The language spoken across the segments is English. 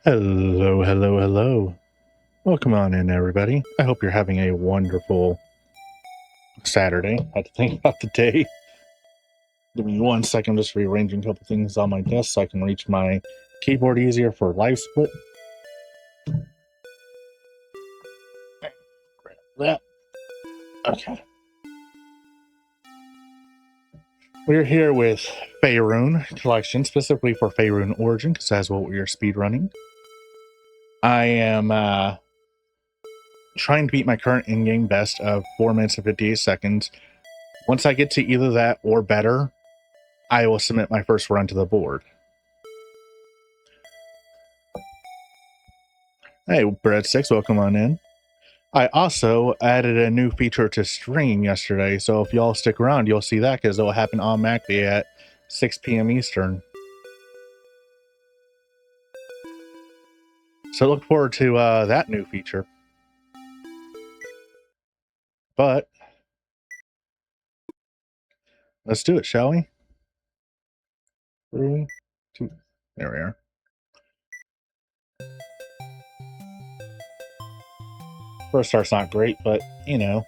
Hello, hello, hello. Welcome on in, everybody. I hope you're having a wonderful Saturday. I had to think about the day. Give me 1 second, just rearranging a couple things on my desk so I can reach my keyboard easier for live split. Grab that. Okay. We're here with Fairune collection, specifically for Fairune Origin, because that's what we are speedrunning. I am trying to beat my current in-game best of 4 minutes and 58 seconds. Once I get to either that or better, I will submit my first run to the board. Hey, Breadsticks, welcome on in. I also added a new feature to stream yesterday, so if y'all stick around, you'll see that because it'll happen automatically at 6 p.m. Eastern. So look forward to that new feature. But let's do it, shall we? 3, 2, there we are. First start's not great, but you know.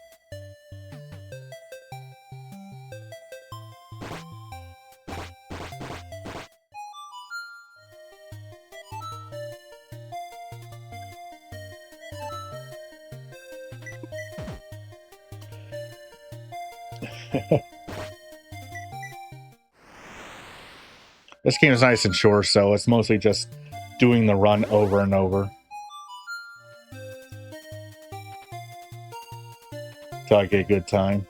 This game is nice and short, so it's mostly just doing the run over and over till I get a good time.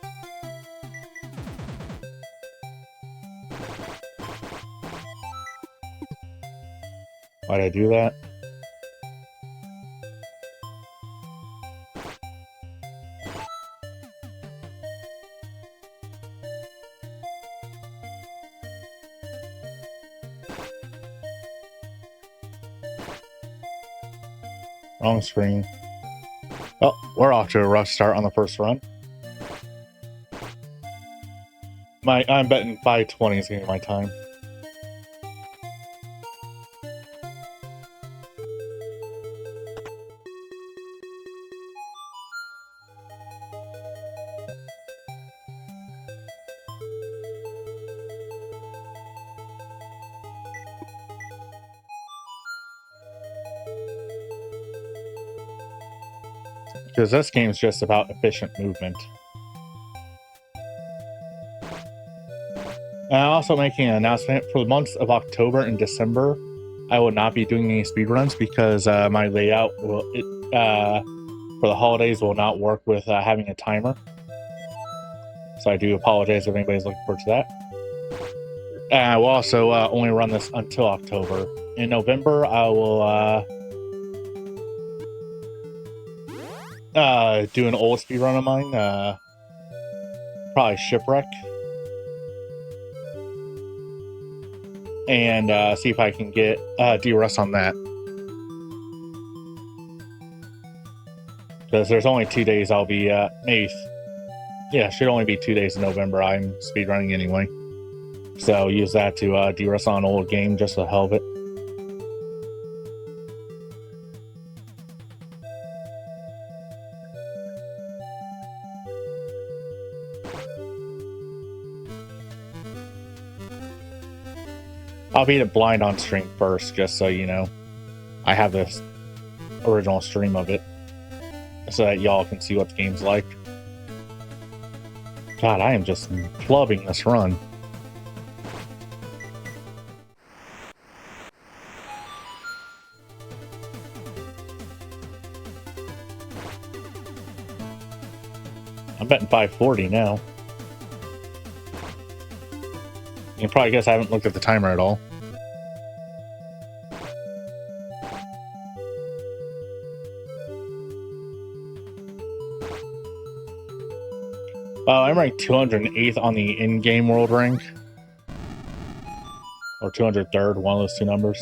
Why'd I do that? Wrong screen. Oh, we're off to a rough start on the first run. I'm betting 520 is gonna be my time. Because this game is just about efficient movement. And I'm also making an announcement for the months of October and December. I will not be doing any speedruns because my layout for the holidays will not work with having a timer. So I do apologize if anybody's looking forward to that. And I will also only run this until October. In November, I will do an old speedrun of mine, probably Shipwreck, and see if I can get D-Rust on that. Because there's only 2 days I'll be, should only be 2 days in November. I'm speedrunning anyway. So use that to D-Rust on an old game just for the hell of it. I'll beat it blind on stream first, just so you know. I have this original stream of it, so that y'all can see what the game's like. God, I am just clubbing this run. I'm betting 540 now. You can probably guess I haven't looked at the timer at all. I'm ranked 208th on the in-game world rank. Or 203rd, one of those two numbers.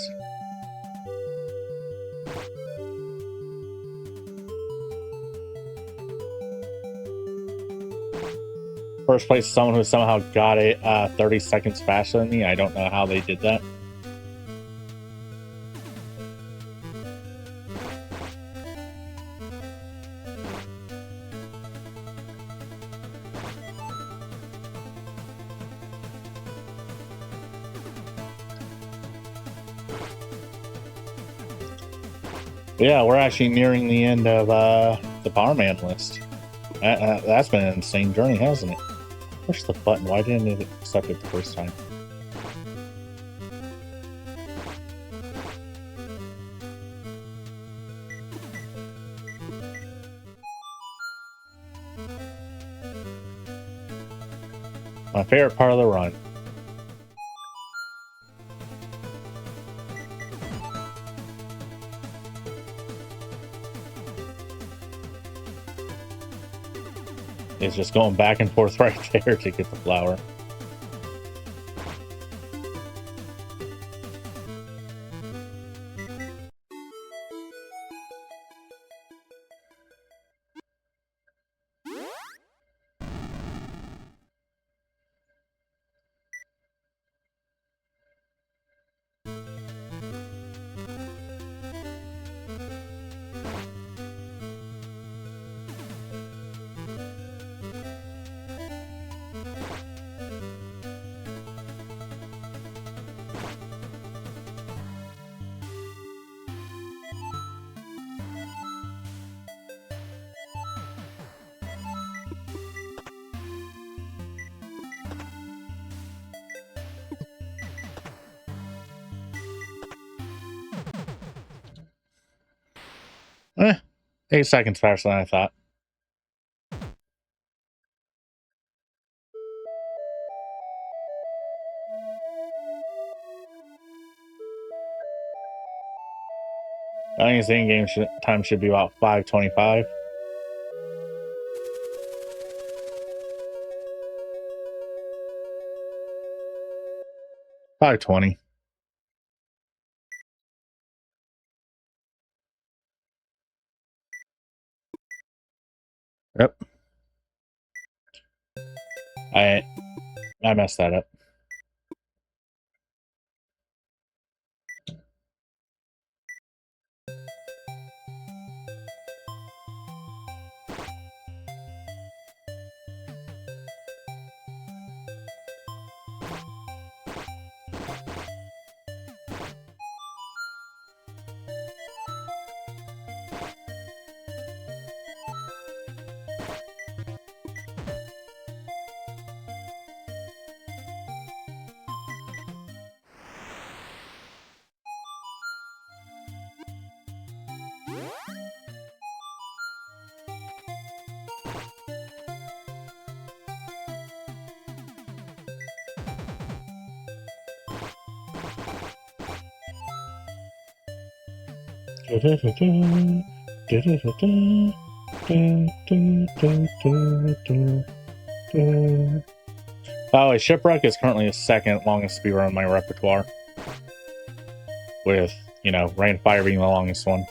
First place is someone who somehow got it 30 seconds faster than me. I don't know how they did that. Yeah, we're actually nearing the end of the Barman list. That's been an insane journey, hasn't it? Push the button. Why didn't it accept it the first time? My favorite part of the run. Is just going back and forth right there to get the flower. Eh, 8 seconds faster than I thought. I think the in-game time should be about 5:25. Probably 20. Yep. I messed that up. Oh, Shipwreck is currently the second longest speedrun in my repertoire, with, you know, Rain of Fire being the longest one.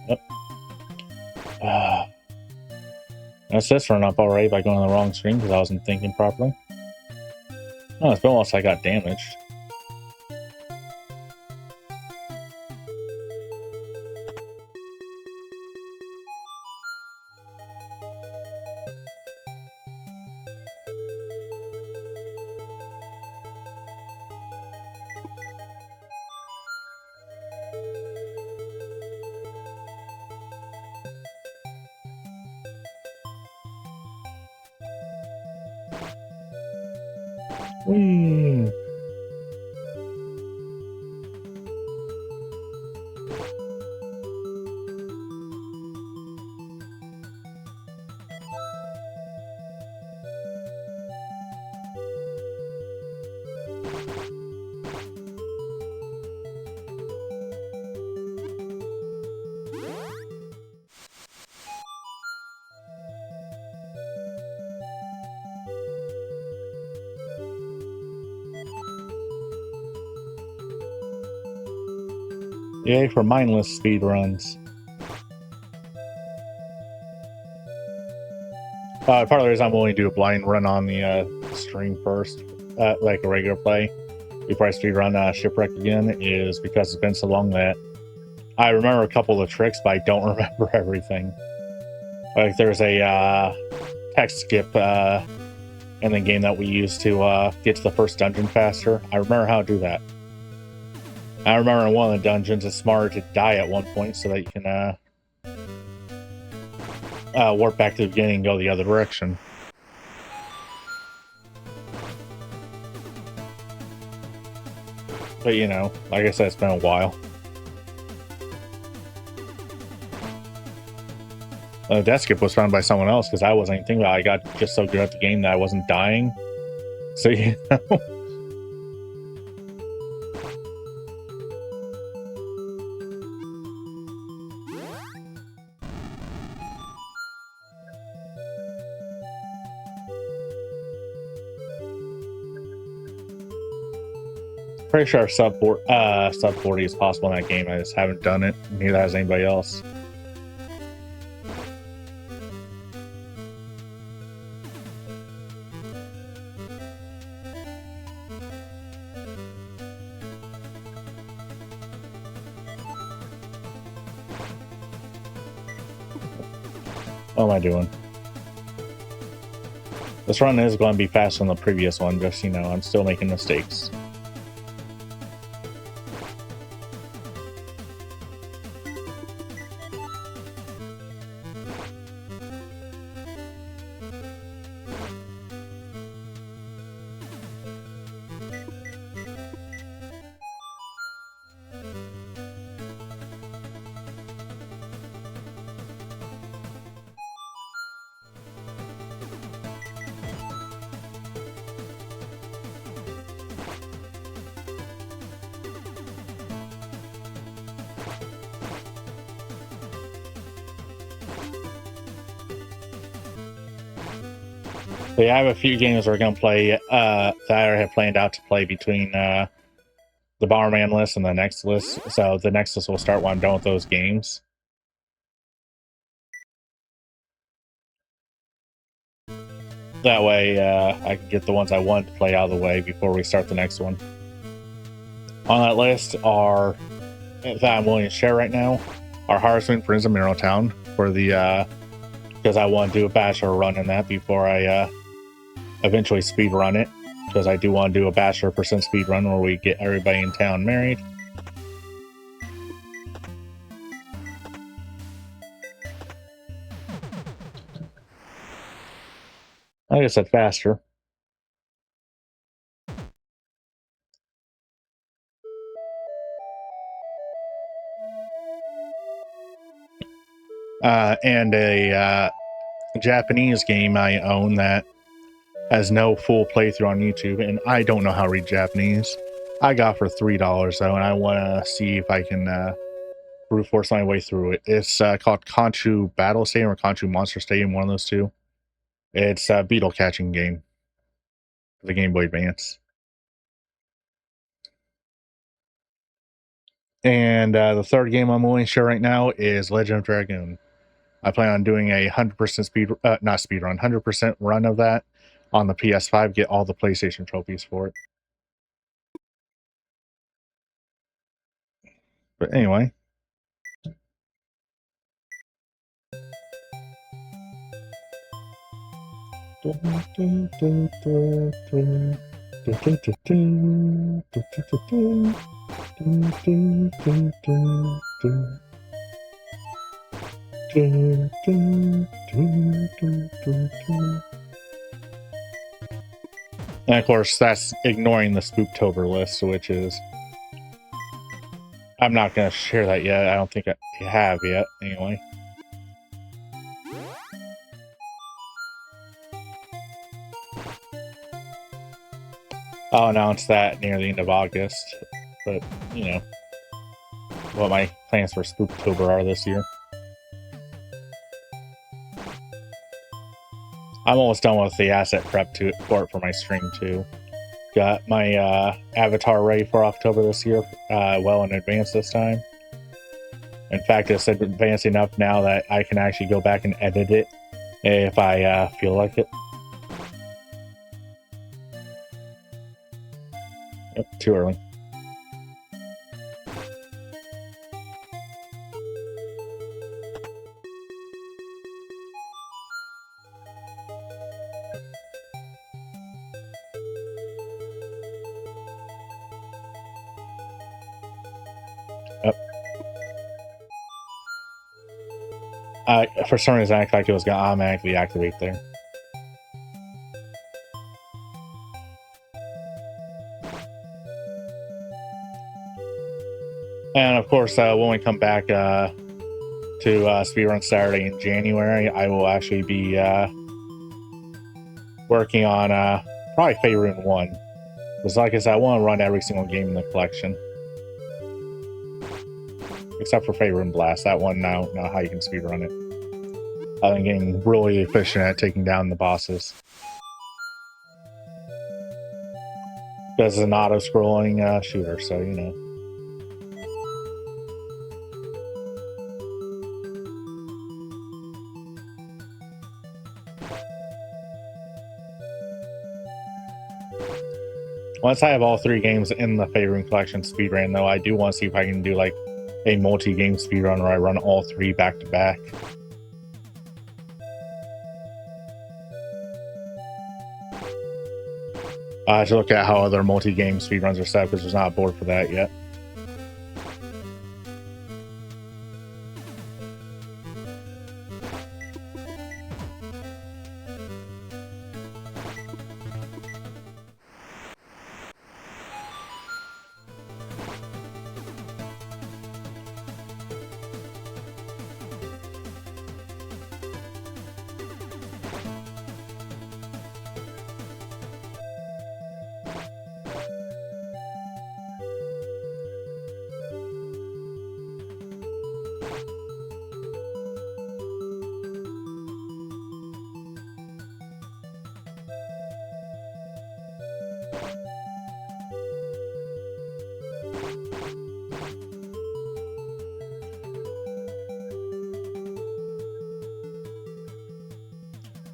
Yep. That's this run up already by going on the wrong screen because I wasn't thinking properly. Oh, it's been a while since I got damaged. Whee! Yay for mindless speedruns. Part of the reason I'm willing to do a blind run on the stream first, like a regular play, before I speedrun Shipwreck again, is because it's been so long that I remember a couple of the tricks, but I don't remember everything. Like there's a text skip in the game that we use to get to the first dungeon faster. I remember how to do that. I remember in one of the dungeons, it's smarter to die at one point so that you can warp back to the beginning and go the other direction. But you know, like I said, it's been a while. Death skip was found by someone else because I wasn't even thinking about it. I got just so good at the game that I wasn't dying. So, you know. Pretty sure sub 40 is possible in that game. I just haven't done it. Neither has anybody else. What am I doing? This run is going to be faster than the previous one, just, you know, I'm still making mistakes. So yeah, I have a few games we're going to play that I have planned out to play between the Bomberman list and the next list. So the next list will start when I'm done with those games. That way I can get the ones I want to play out of the way before we start the next one. On that list are, that I'm willing to share right now, are Harvestman, Friends of Mineral Town for the, because I want to do a bachelor run in that before I eventually speed run it, because I do want to do a bachelor percent speed run where we get everybody in town married. Like I said, faster. And a Japanese game I own that has no full playthrough on YouTube, and I don't know how to read Japanese. I got for $3 though, and I want to see if I can brute force my way through it. It's called Conchu Battle Stadium or Conchu Monster Stadium, one of those two. It's a beetle catching game for the Game Boy Advance. And the third game I'm willing to share right now is Legend of Dragoon. I plan on doing a 100% speed, not speed run, 100% run of that on the PS5. Get all the PlayStation trophies for it. But anyway. And of course, that's ignoring the Spooktober list, which is... I'm not going to share that yet. I don't think I have yet, anyway. I'll announce that near the end of August. But, you know, what my plans for Spooktober are this year. I'm almost done with the asset prep for it for my stream, too. Got my avatar ready for October this year, well in advance this time. In fact, it's advanced enough now that I can actually go back and edit it if I feel like it. Yep, too early. For some reason, I thought it was going to automatically activate there. And of course, when we come back to Speedrun Saturday in January, I will actually be working on probably Fairune 1. Because like I said, I want to run every single game in the collection. Except for Fairune Blast. That one, now how you can speedrun it. I've been getting really efficient at taking down the bosses. Because it's an auto-scrolling shooter, so you know. Once I have all 3 games in the Fairune collection speedrun, though, I do want to see if I can do like a multi-game speedrun where I run all 3 back to back. I have to look at how other multi-game speedruns are set because there's not a board for that yet.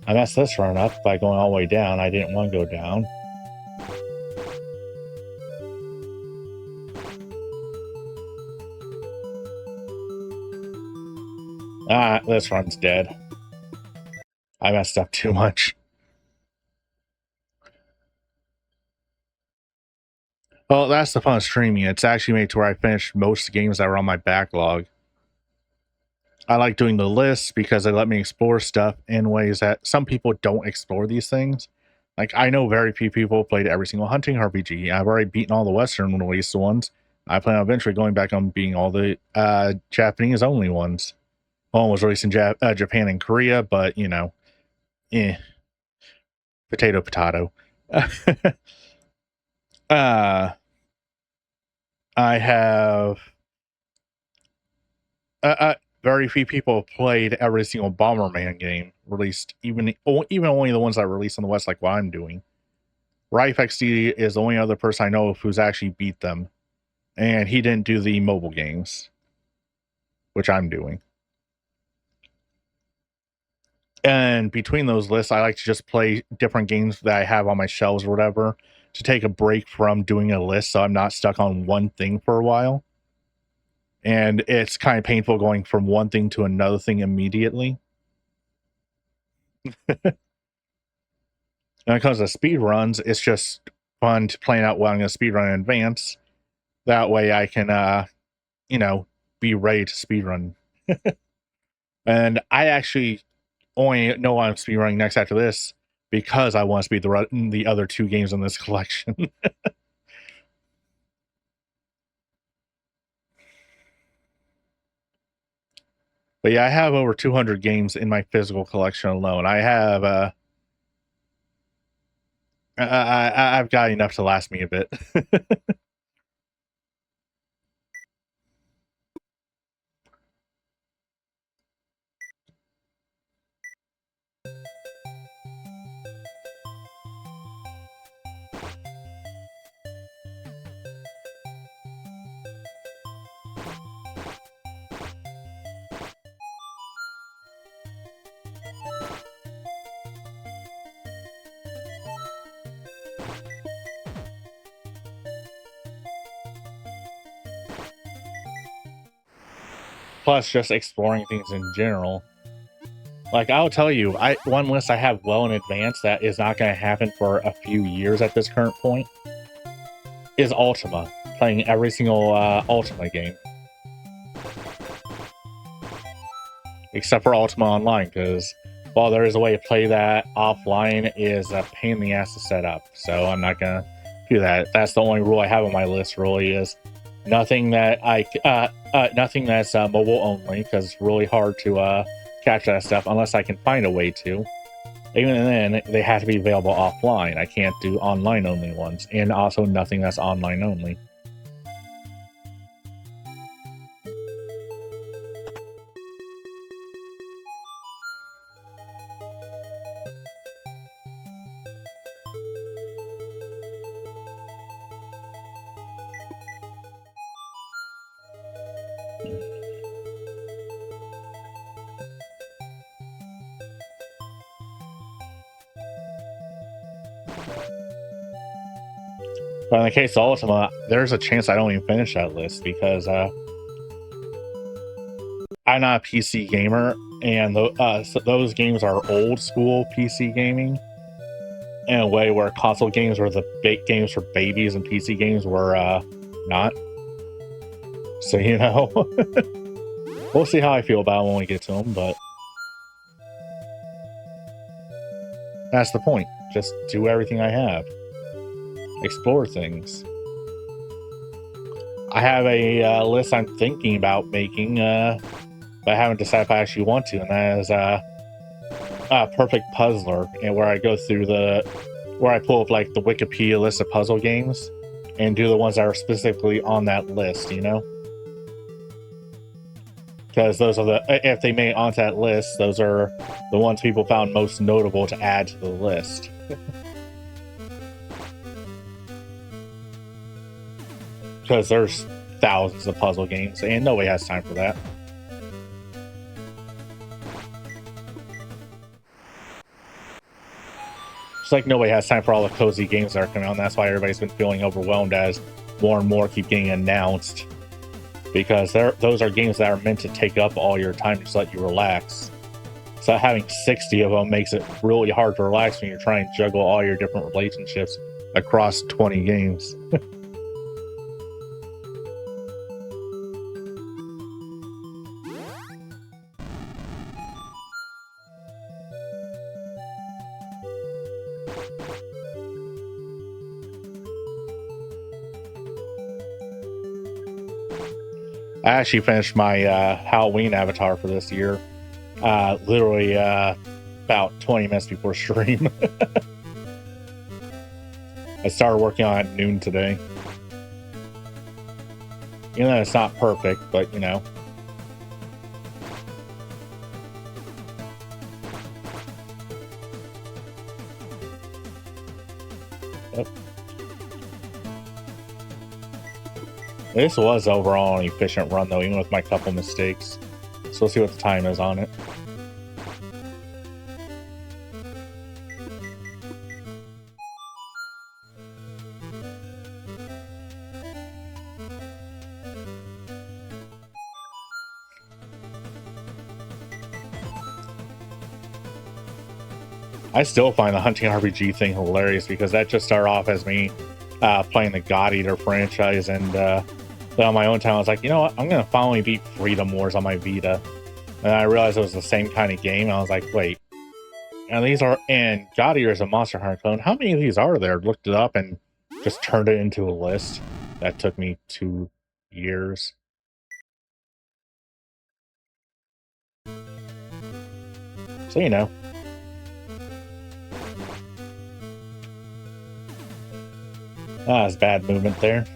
I messed this run up by going all the way down. I didn't want to go down. Ah, this run's dead. I messed up too much. Well, that's the fun of streaming. It's actually made to where I finished most games that were on my backlog. I like doing the lists because they let me explore stuff in ways that some people don't explore these things. Like, I know very few people played every single hunting RPG. I've already beaten all the Western released ones. I plan on eventually going back on beating all the Japanese only ones. One was released in Japan and Korea, but you know, potato, potato. I have very few people have played every single Bomberman game released, even only the ones that are released in the West, like what I'm doing. Rife XD is the only other person I know of who's actually beat them, and he didn't do the mobile games, which I'm doing. And between those lists, I like to just play different games that I have on my shelves or whatever to take a break from doing a list so I'm not stuck on one thing for a while. And it's kind of painful going from one thing to another thing immediately. When it comes to speed runs, it's just fun to plan out what I'm going to speed run in advance. That way I can, you know, be ready to speed run. And I actually only know I'm speed running next after this because I want to speed the other 2 games in this collection. But yeah, I have over 200 games in my physical collection alone. I have I've got enough to last me a bit. Plus, just exploring things in general. Like, I'll tell you, one list I have well in advance that is not going to happen for a few years at this current point is Ultima. Playing every single Ultima game. except for Ultima Online, because while there is a way to play that offline, it is a pain in the ass to set up. So I'm not gonna do that. That's the only rule I have on my list. Really, is nothing that nothing that's mobile only, because it's really hard to catch that stuff unless I can find a way to. Even then, they have to be available offline. I can't do online only ones, and also nothing that's online only. But in the case of Ultima, there's a chance I don't even finish that list because I'm not a PC gamer, and so those games are old school PC gaming in a way where console games were the big games for babies and PC games were not. So, you know, we'll see how I feel about it when we get to them, but that's the point. Just do everything I have. Explore things. I have a list I'm thinking about making, but I haven't decided if I actually want to, and that is Perfect Puzzler, and where I go through where I pull up like the Wikipedia list of puzzle games and do the ones that are specifically on that list, you know? Because those are if they made it onto that list, those are the ones people found most notable to add to the list. Because there's thousands of puzzle games, and nobody has time for that. It's like nobody has time for all the cozy games that are coming out, and that's why everybody's been feeling overwhelmed as more and more keep getting announced. Because those are games that are meant to take up all your time, just let you relax. So having 60 of them makes it really hard to relax when you're trying to juggle all your different relationships across 20 games. I actually finished my Halloween avatar for this year, literally about 20 minutes before stream. I started working on it at noon today. You know, it's not perfect, but you know. Yep. This was overall an efficient run, though, even with my couple mistakes. So we'll see what the time is on it. I still find the hunting RPG thing hilarious because that just started off as me playing the God Eater franchise, and then on my own time I was like, you know what, I'm gonna finally beat Freedom Wars on my Vita, and I realized it was the same kind of game. I was like, wait, and God Eater is a Monster Hunter clone. How many of these are there? Looked it up and just turned it into a list. That took me 2 years. So you know. It's bad movement there.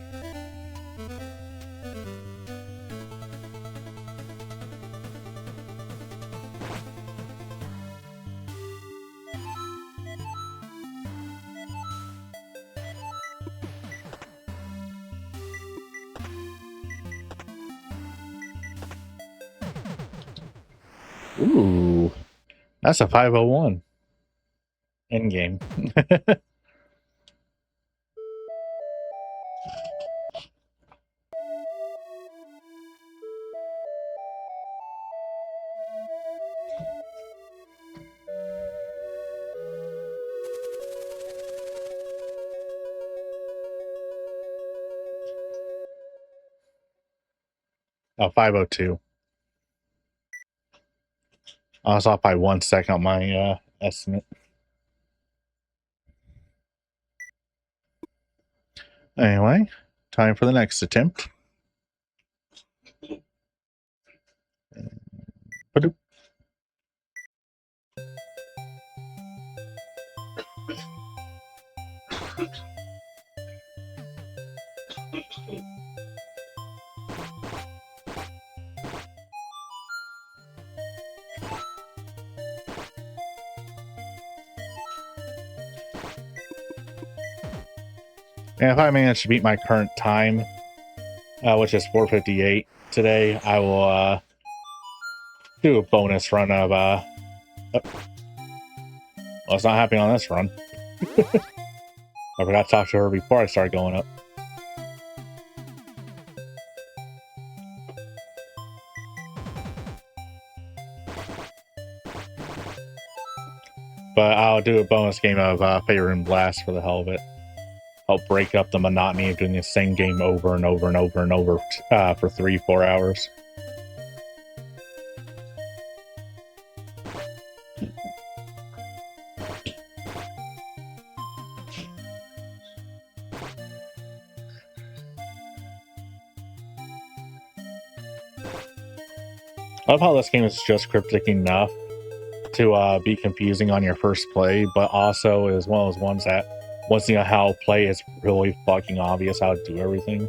Ooh, that's a 501 in game. Oh, 502. I was off by 1 second on my estimate. Anyway, time for the next attempt. Ba-doop. And if I manage to beat my current time, which is 4:58 today, I will do a bonus run of well, it's not happening on this run. I forgot to talk to her before I started going up. But I'll do a bonus game of Fairune Blast for the hell of it. Help break up the monotony of doing the same game over and over and over and over for 3-4 hours. I love how this game is just cryptic enough to be confusing on your first play, but also is one of those ones that once you know how to play, it's really fucking obvious how to do everything.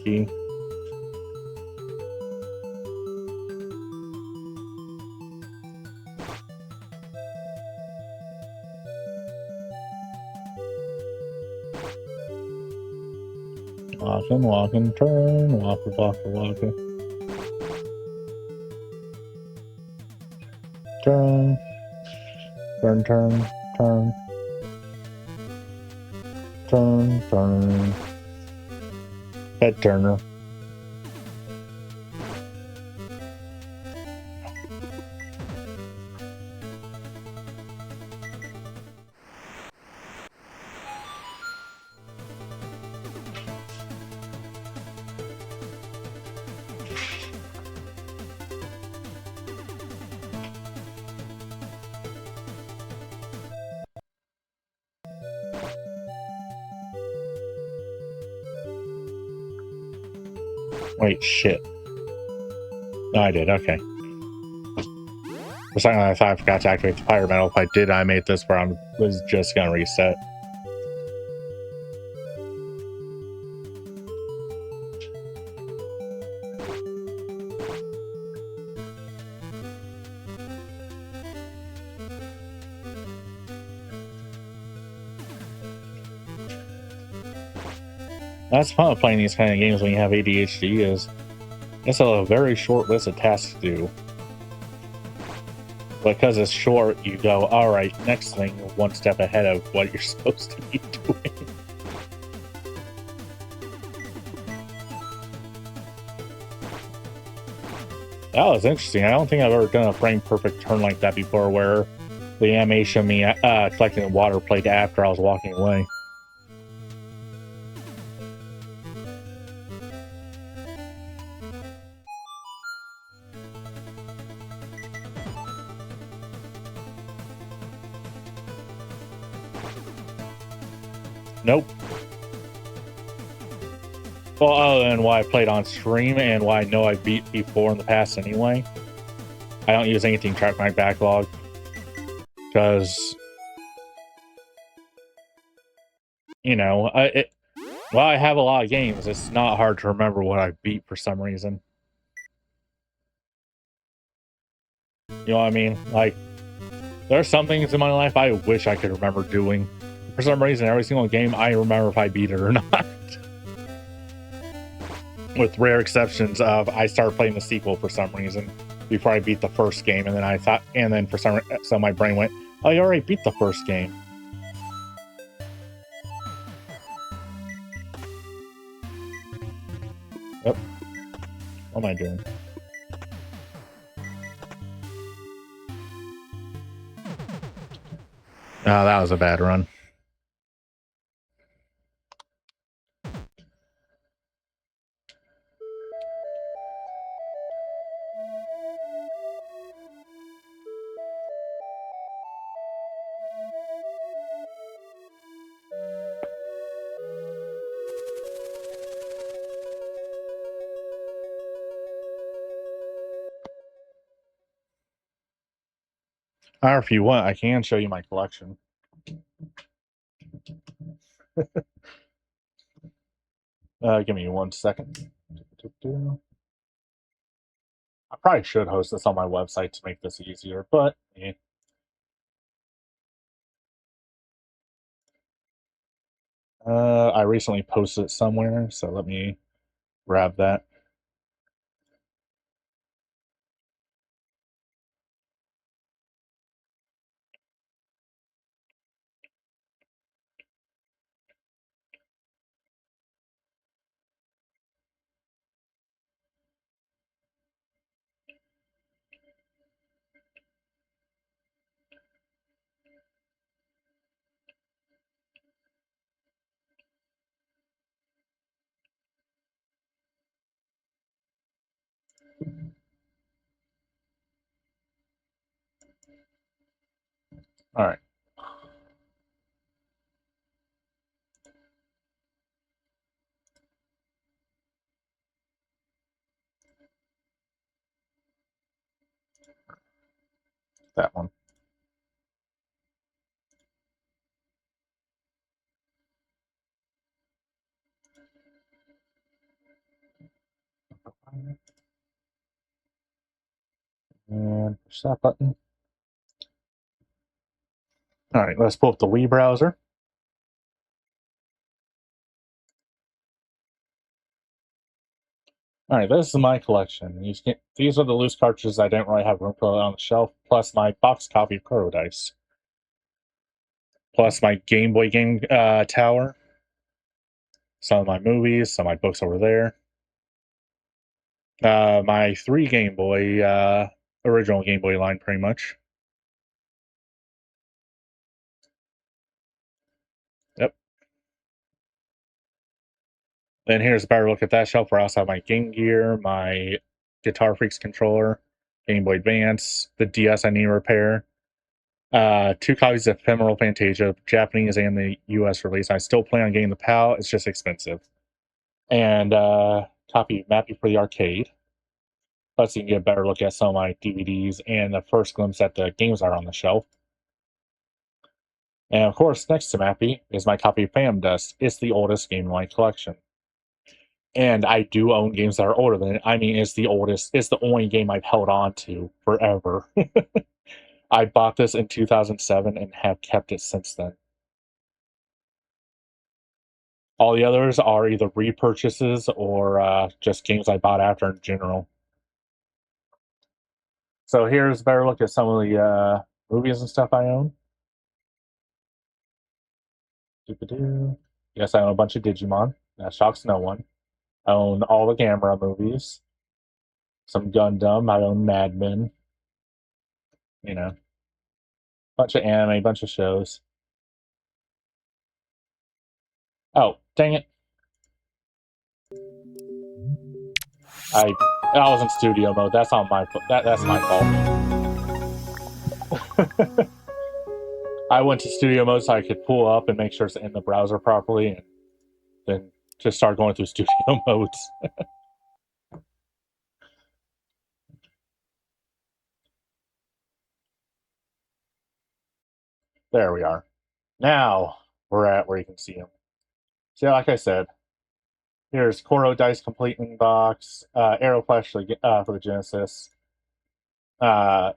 Key. Walking, turn, walker, walker, walker. Turn, turn, turn, turn. Turn, turn. Head turner. Wait, shit. No, I did, okay. For a second, I thought I forgot to activate the fire metal. If I did, I made this where I was just gonna reset. That's fun of playing these kind of games when you have ADHD is it's a very short list of tasks to do. Because it's short, you go, alright, next thing, one step ahead of what you're supposed to be doing. That was interesting. I don't think I've ever done a frame perfect turn like that before where the animation of me collecting the water played after I was walking away. Nope. Well, other than what I played on stream and what I know I beat before in the past anyway, I don't use anything to track my backlog. Because, you know, while I have a lot of games, it's not hard to remember what I beat for some reason. You know what I mean? Like, there are some things in my life I wish I could remember doing. For some reason, every single game, I remember if I beat it or not. With rare exceptions of I started playing the sequel for some reason before I beat the first game, and then I thought, and then for some, so my brain went, "Oh, you already beat the first game." Yep. What am I doing? Oh, that was a bad run. Or if you want, I can show you my collection. Give me 1 second. I probably should host this on my website to make this easier, but I recently posted it somewhere, so let me grab that. All right. That one. And push that button. All right, let's pull up the Wii browser. All right, this is my collection. These are the loose cartridges I didn't really have room for on the shelf, plus my box copy of Kuro Dice, plus my Game Boy game tower, some of my movies, some of my books over there, my 3 Game Boy, original Game Boy line, pretty much. Yep. Then here's a better look at that shelf where I also have my Game Gear, my Guitar Freaks controller, Game Boy Advance, the DS I need to repair, 2 copies of Ephemeral Fantasia, Japanese and the US release. I still plan on getting the PAL, it's just expensive. And copy of Mappy for the arcade. Plus, you can get a better look at some of my DVDs and the first glimpse at the games that are on the shelf. And of course, next to Mappy is my copy of Phantom Dust. It's the oldest game in my collection. And I do own games that are older than it. I mean, it's the oldest. It's the only game I've held on to forever. I bought this in 2007 and have kept it since then. All the others are either repurchases or just games I bought after in general. So here's a better look at some of the movies and stuff I own. Doo-ba-doo. Yes, I own a bunch of Digimon. That shocks no one. I own all the Gamera movies. Some Gundam. I own Mad Men. You know, bunch of anime, bunch of shows. Oh, dang it! I was in studio mode. That's on my that's my fault. I went to studio mode so I could pull up and make sure it's in the browser properly, and then just start going through studio modes. There we are. Now we're at where you can see them. So, like I said, here's Koro Dice Complete in Box, Aero Flash for the Genesis,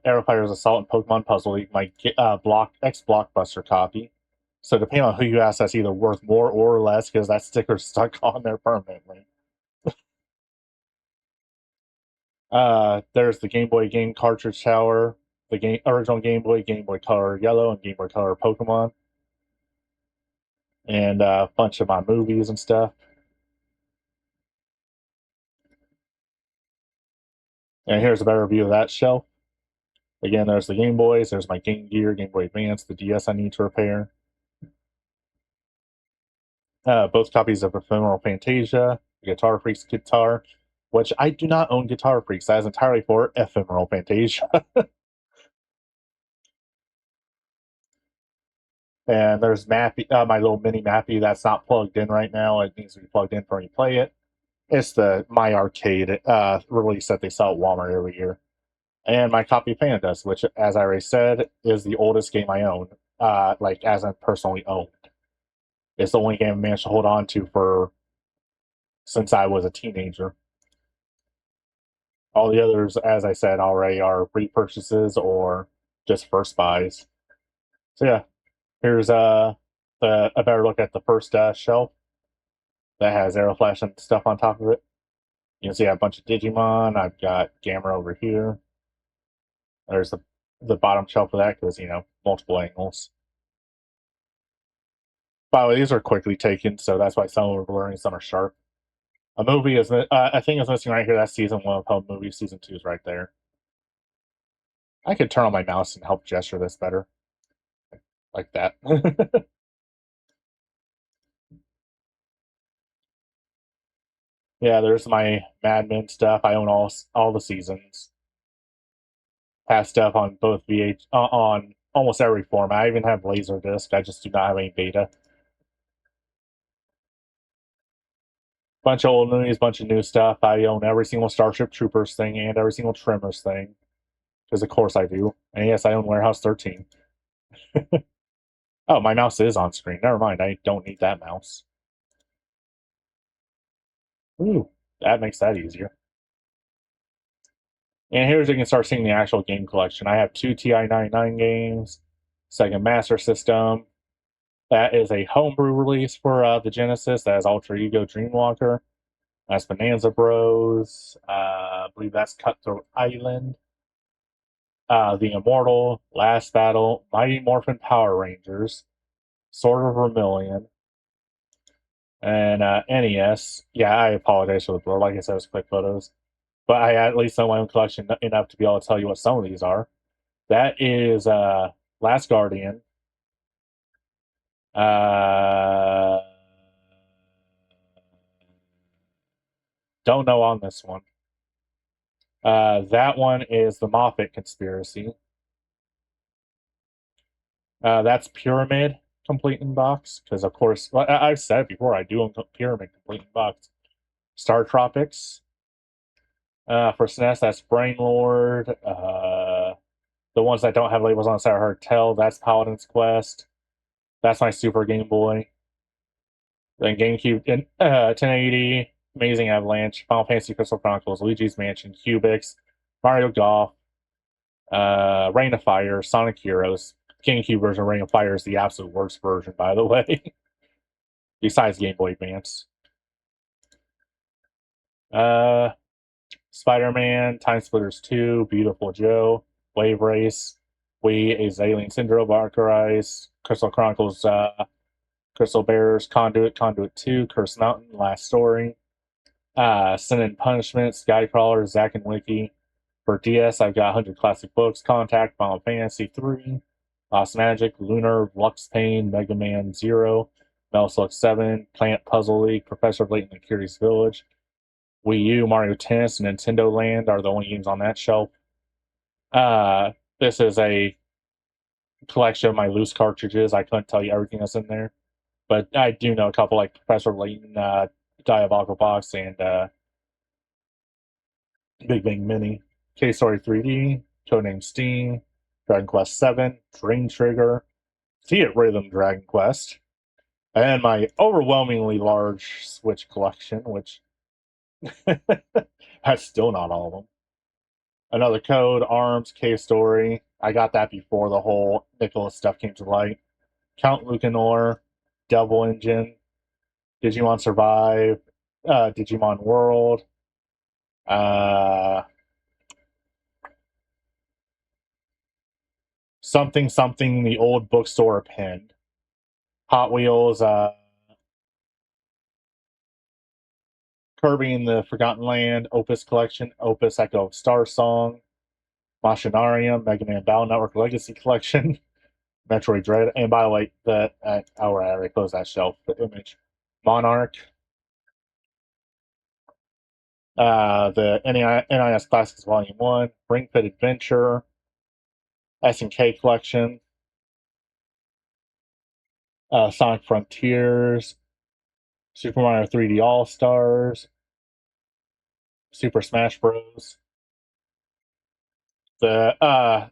Aero Fighters Assault and Pokemon Puzzle League, my Blockbuster copy. So depending on who you ask, that's either worth more or less because that sticker's stuck on there permanently. There's the Game Boy game cartridge tower, the original Game Boy Color Yellow, and Game Boy Color Pokemon, and a bunch of my movies and stuff. And here's a better view of that shelf. Again, there's the Game Boys, there's my Game Gear, Game Boy Advance, the DS I need to repair. Both copies of Ephemeral Fantasia, Guitar Freak's guitar, which I do not own Guitar Freaks. That is entirely for Ephemeral Fantasia. And there's Mappy, my little mini Mappy that's not plugged in right now. It needs to be plugged in for me to play it. It's the My Arcade release that they sell at Walmart every year. And my copy of Pandas, which, as I already said, is the oldest game I own, like as I personally owned. It's the only game I managed to hold on to for since I was a teenager. All the others, as I said already, are repurchases or just first buys. So yeah, here's a better look at the first shelf that has Aeroflash and stuff on top of it. You can see I have a bunch of Digimon. I've got Gamera over here. There's the bottom shelf of that because multiple angles. By the way, these are quickly taken, so that's why some are blurry, some are sharp. A movie is I think is missing right here. That's season 1 of Home Movie. Season 2 is right there. I could turn on my mouse and help gesture this better, like that. Yeah, there's my Mad Men stuff. I own all the seasons. Have stuff on both on almost every format. I even have Laserdisc. I just do not have any beta. Bunch of old movies, bunch of new stuff. I own every single Starship Troopers thing and every single Tremors thing, because of course I do. And yes, I own Warehouse 13. Oh, my mouse is on screen. Never mind. I don't need that mouse. Ooh, that makes that easier. And here's you can start seeing the actual game collection. I have 2 TI-99 games, Sega Master System. That is a homebrew release for the Genesis. That is Ultra Ego Dreamwalker. That's Bonanza Bros. I believe that's Cutthroat Island. The Immortal, Last Battle, Mighty Morphin Power Rangers, Sword of Vermilion, and NES. Yeah, I apologize for the blur. Like I said, it was quick photos. But I at least know my own collection enough to be able to tell you what some of these are. That is Last Guardian. Uh, don't know on this one. That one is the Moffat Conspiracy. That's Pyramid complete in box because, of course, I've said it before. I do own Pyramid complete in box. Star Tropics. For SNES, that's Brain Lord. The ones that don't have labels on the side are hard to tell. That's Paladin's Quest. That's my Super Game Boy. Then GameCube, 1080, Amazing Avalanche, Final Fantasy Crystal Chronicles, Luigi's Mansion, Cubix, Mario Golf, Rain of Fire, Sonic Heroes. GameCube version of Rain of Fire is the absolute worst version, by the way. Besides Game Boy Advance. Spider-Man, Time Splitters 2, Beautiful Joe, Wave Race, Wii, Alien Syndrome, Archirise, Crystal Chronicles, Crystal Bears, Conduit 2, Curse Mountain, Last Story, Sin and Punishment, Skycrawler, Zack and Wiki. For DS, I've got 100 classic books, Contact, Final Fantasy 3, Lost Magic, Lunar, Lux Pain, Mega Man 0, Metal Slug 7, Plant Puzzle League, Professor Layton and Curious Village, Wii U, Mario Tennis, and Nintendo Land are the only games on that shelf. This is a collection of my loose cartridges. I couldn't tell you everything that's in there, but I do know a couple like Professor Layton, Diabolical Box, and Big Bang Mini, K-Story 3D, Codename Steam, Dragon Quest 7, Dream Trigger, Fiat Rhythm Dragon Quest, and my overwhelmingly large Switch collection, which that's still not all of them. Another Code, Arms, Cave Story. I got that before the whole Nicholas stuff came to light. Count Lucanor, Devil Engine, Digimon Survive, Digimon World, uh, something something, the old bookstore pinned. Hot Wheels, Kirby in the Forgotten Land, Opus Collection, Opus Echo Star Song, Machinarium, Mega Man Battle Network Legacy Collection, Metroid Dread, and by the way, I already closed that shelf, the image. Monarch, the NES Classics Volume 1, Ring Fit Adventure, S&K Collection, Sonic Frontiers, Super Mario 3D All Stars, Super Smash Bros. The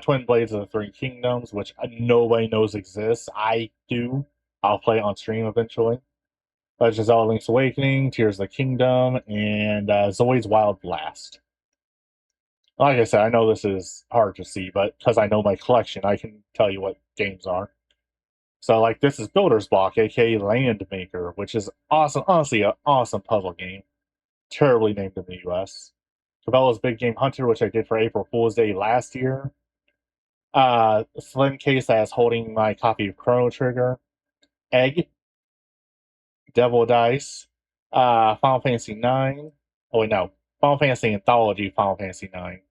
Twin Blades of the Three Kingdoms, which nobody knows exists. I do. I'll play it on stream eventually. Legend of Zelda Link's Awakening, Tears of the Kingdom, and Zoid's Wild Blast. Like I said, I know this is hard to see, but because I know my collection, I can tell you what games are. So, like, this is Builder's Block, aka Land Maker, which is awesome. Honestly, an awesome puzzle game. Terribly named in the US. Cabela's Big Game Hunter, which I did for April Fool's Day last year. Slim case that is holding my copy of Chrono Trigger. Egg. Devil Dice. Final Fantasy 9. Oh, wait, no. Final Fantasy Anthology, Final Fantasy 9.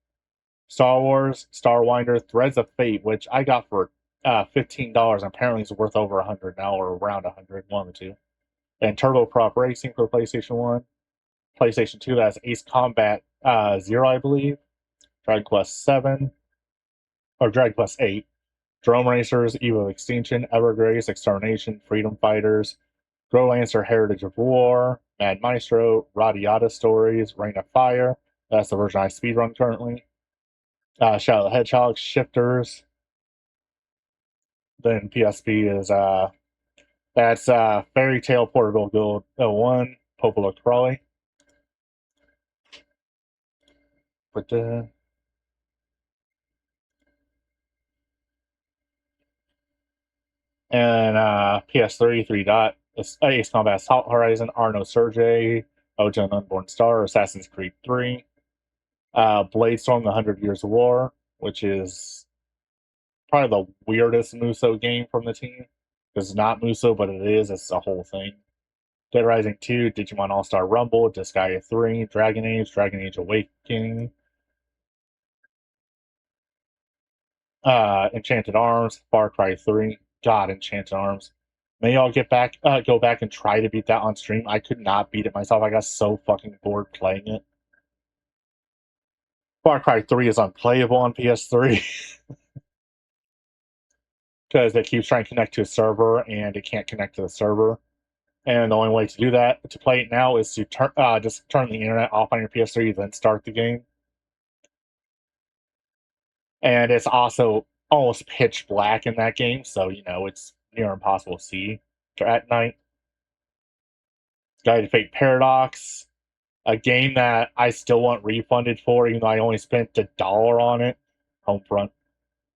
Star Wars, Starwinder, Threads of Fate, which I got for $15. Apparently, it's worth over 100 now, or around 100, one of the two. And Turbo Prop Racing for PlayStation 1. PlayStation 2, that's Ace Combat 0, I believe. Dragon Quest 7, or Dragon Quest 8. Drone Racers, Eve of Extinction, Evergrace, Extermination, Freedom Fighters, Grow Lancer, Heritage of War, Mad Maestro, Radiata Stories, Reign of Fire. That's the version I speedrun currently. Shadow the Hedgehog, Shifters. Then PSP is that's Fairy Tale Portable Guild 01, Popola Crawley. But and PS3 3 dot Ace Combat Assault Horizon, Arno Sergei, Ojo Unborn Star, Assassin's Creed 3, Bladestorm: The 100 Years of War, which is probably the weirdest Muso game from the team. It's not Muso, but it is. It's a whole thing. Dead Rising 2, Digimon All Star Rumble, Disgaea 3, Dragon Age Awakening, Enchanted Arms, Far Cry 3. God, Enchanted Arms. May y'all go back and try to beat that on stream. I could not beat it myself. I got so fucking bored playing it. Far Cry 3 is unplayable on PS3 because it keeps trying to connect to a server and it can't connect to the server. And the only way to do that, to play it now, is to just turn the internet off on your PS3, then start the game. And it's also almost pitch black in that game, so it's near impossible to see at night. Guided Fate Paradox, a game that I still want refunded for, even though I only spent $1 on it. Homefront.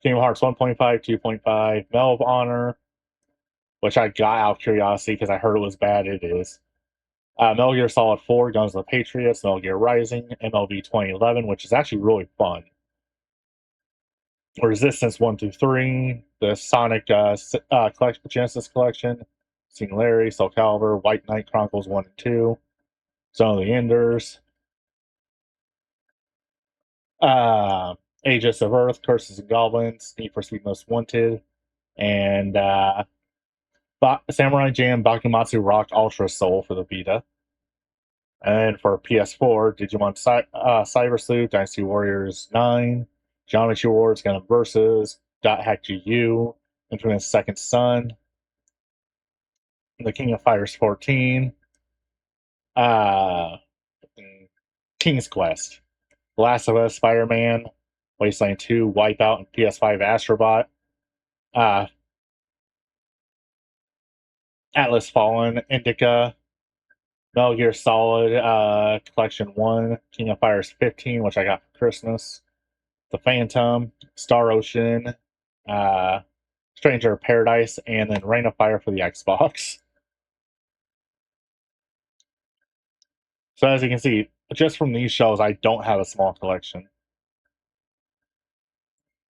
Kingdom Hearts 1.5, 2.5, Medal of Honor, which I got out of curiosity because I heard it was bad. It is. Metal Gear Solid 4, Guns of the Patriots, Metal Gear Rising, MLB 2011, which is actually really fun. Resistance 1 through 3, the Sonic Genesis Collection, Singularity, Soul Calibur, White Knight Chronicles 1 and 2, Zone of the Enders, Aegis of Earth, Curses and Goblins, Need for Speed Most Wanted, and Samurai Jam Bakumatsu Rock Ultra Soul for the Vita. And for PS4, Digimon Cyber Sleuth, Dynasty Warriors 9, Geometry Wars, Gundam Versus, Dot Hack GU, Infamous Second Son, The King of Fighters 14, uh, King's Quest, The Last of Us, Spider-Man, Wasteland 2, Wipeout, and PS5 Astrobot, Atlas Fallen, Indica, Metal Gear Solid Collection 1, King of Fighters 15, which I got for Christmas, The Phantom, Star Ocean, uh, Stranger of Paradise, and then Rain of Fire for the Xbox. So as you can see, just from these shows, I don't have a small collection.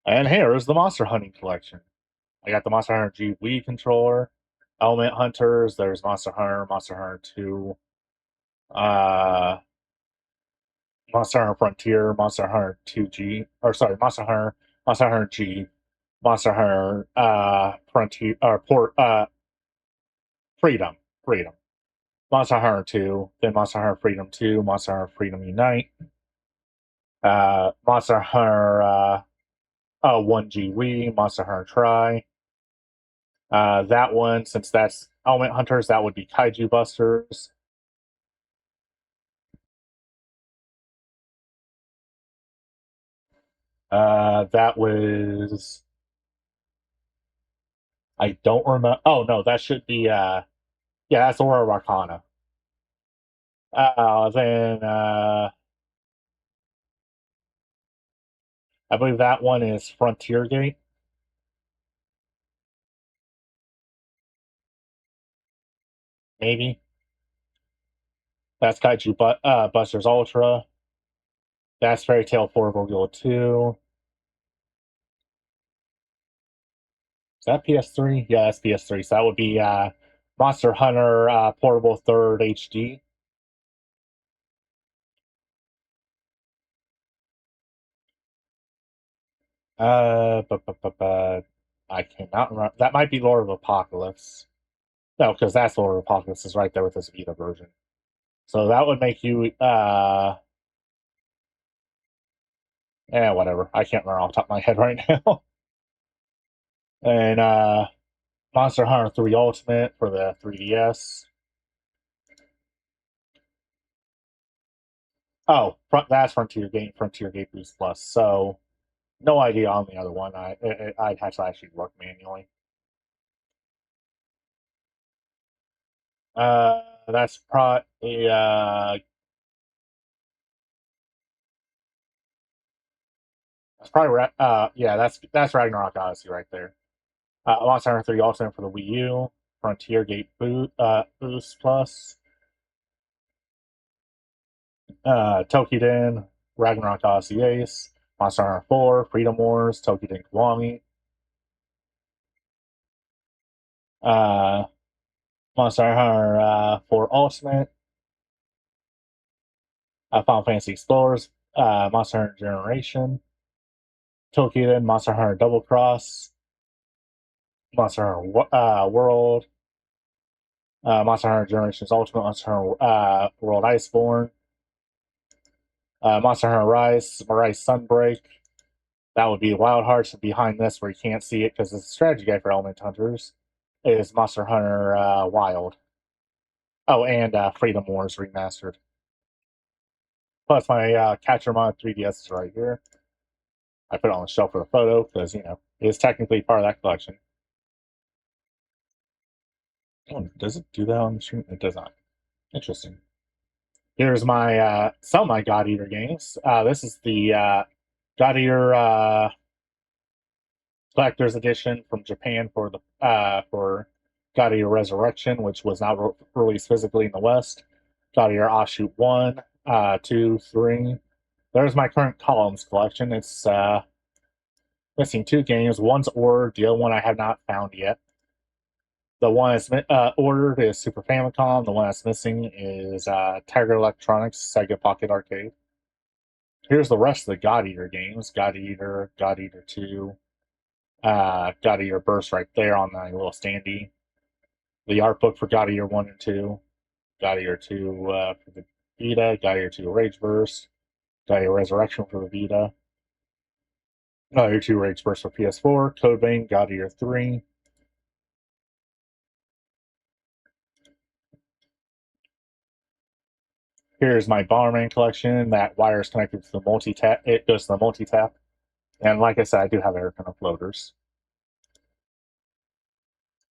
And here is the Monster Hunting collection. I got the Monster Hunter G Wii controller, Element Hunters. There's Monster Hunter, Monster Hunter 2, uh, Monster Hunter Frontier, Monster Hunter 2G, or sorry, Monster Hunter G, Monster Hunter Frontier, or Port, Freedom, Freedom, Monster Hunter 2, then Monster Hunter Freedom 2, Monster Hunter Freedom Unite, Monster Hunter 1G Wii, Monster Hunter Tri. That one, since that's Element Hunters, that would be Kaiju Busters. That was, I don't remember. Oh no, that should be yeah, that's Aurora Arcana. Then I believe that one is Frontier Gate, maybe. That's Kaiju Busters Ultra. That's Fairy Tail 4.2. Is that PS3? Yeah, that's PS3. So that would be Monster Hunter Portable Third HD. I cannot remember. That might be Lord of Apocalypse. No, because that's Lord of Apocalypse is right there with this Vita version. So that would make you whatever. I can't remember off the top of my head right now. And Monster Hunter 3 Ultimate for the 3DS. Oh, that's Frontier Gate Boost Plus. So no idea on the other one. I'd have to actually look manually. That's probably yeah, that's Ragnarok Odyssey right there. Monster Hunter 3 Ultimate for the Wii U, Frontier Gate Boost Plus, Tokiden, Ragnarok Odyssey Ace, Monster Hunter 4, Freedom Wars, Tokiden Kiwami, uh, Monster Hunter 4 Ultimate, Final Fantasy Explorers, Monster Hunter Generation, Tokiden, Monster Hunter Double Cross, Monster Hunter World, Monster Hunter Generations Ultimate, Monster Hunter World Iceborne, Monster Hunter Rise Sunbreak. That would be Wild Hearts. Behind this, where you can't see it because it's a strategy guide for Element Hunters, is Monster Hunter Wild. Oh, and Freedom Wars Remastered. Plus, my Catcher Mod 3DS is right here. I put it on the shelf for the photo because, it is technically part of that collection. Oh, does it do that on the screen? It does not. Interesting. Here's my some of my God Eater games. This is the God Eater collector's edition from Japan for God Eater Resurrection, which was not released physically in the West. God Eater Offshoot 1, 2, 3. There's my current columns collection. It's missing two games. One's ordered, the other one I have not found yet. The one that's ordered is Super Famicom. The one that's missing is Tiger Electronics Sega Pocket Arcade. Here's the rest of the God Eater games: God Eater 2, God Eater Burst right there on my little standee. The art book for God Eater 1 and 2, God Eater 2 for the Vita, God Eater 2 Rage Burst, God Eater Resurrection for the Vita, God Eater 2 Rage Burst for PS4, Code Vein, God Eater 3. Here's my Bomberman collection. That wire is connected to the multi-tap. It goes to the multi-tap. And like I said, I do have air kind floaters.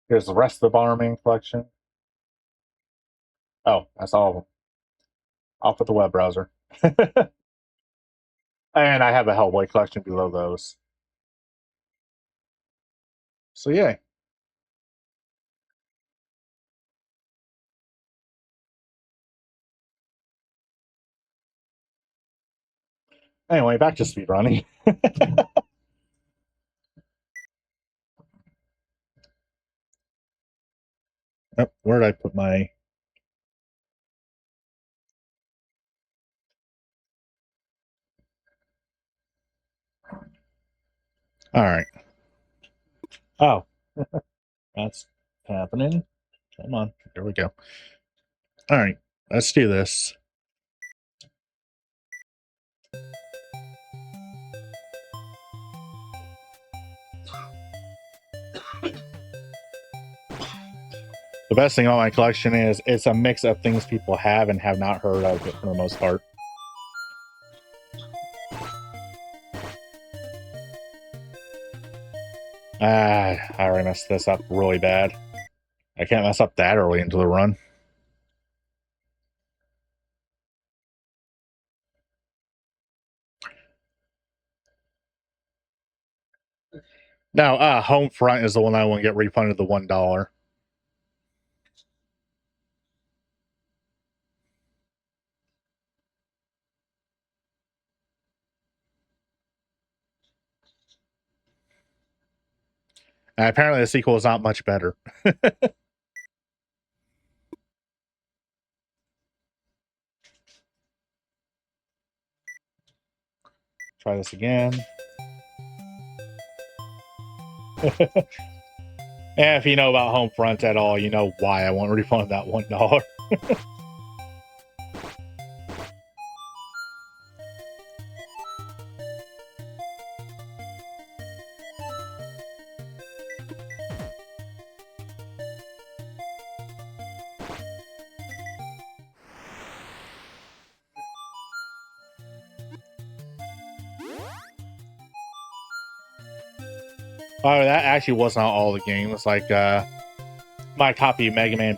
Here's the rest of the Bomberman collection. Oh, that's all of them. Off with the web browser. And I have a Hellboy collection below those. So yeah. Anyway, back to speedrunning. Yep, where did I put my... Alright. Oh. That's happening. Come on. Here we go. Alright. Let's do this. The best thing about my collection is it's a mix of things people have and have not heard of for the most part. I already messed this up really bad. I can't mess up that early into the run. Now, home front is the one I want to get refunded the $1. And apparently the sequel is not much better. Try this again. And if you know about home front at all, you know why I want to refund that $1. Oh, that actually was not all the games. Like, my copy of Mega Man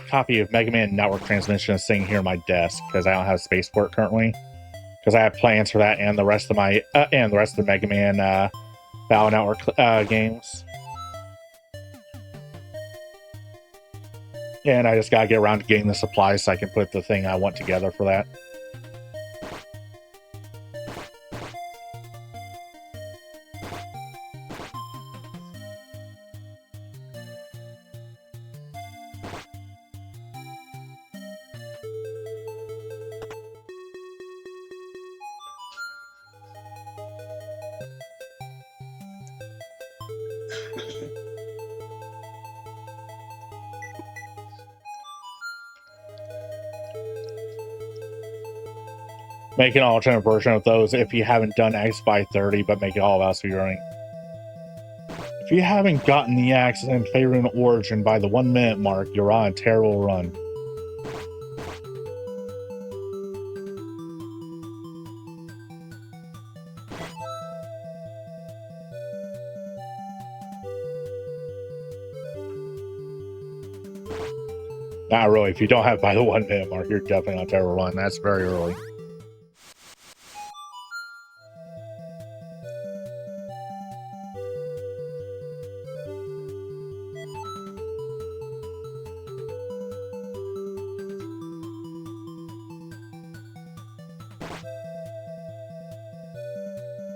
copy of Mega Man Network Transmission is sitting here on my desk because I don't have space for it currently. Because I have plans for that and the rest of my and the rest of the Mega Man Battle Network games. And I just gotta get around to getting the supplies so I can put the thing I want together for that. Make an alternate version of those if you haven't done X by 30, but make it all about speedrunning. If you haven't gotten the axe in Fairune Origin by the 1 minute mark, you're on a terrible run. Not really. If you don't have by the 1 minute mark, you're definitely on a terrible run. That's very early.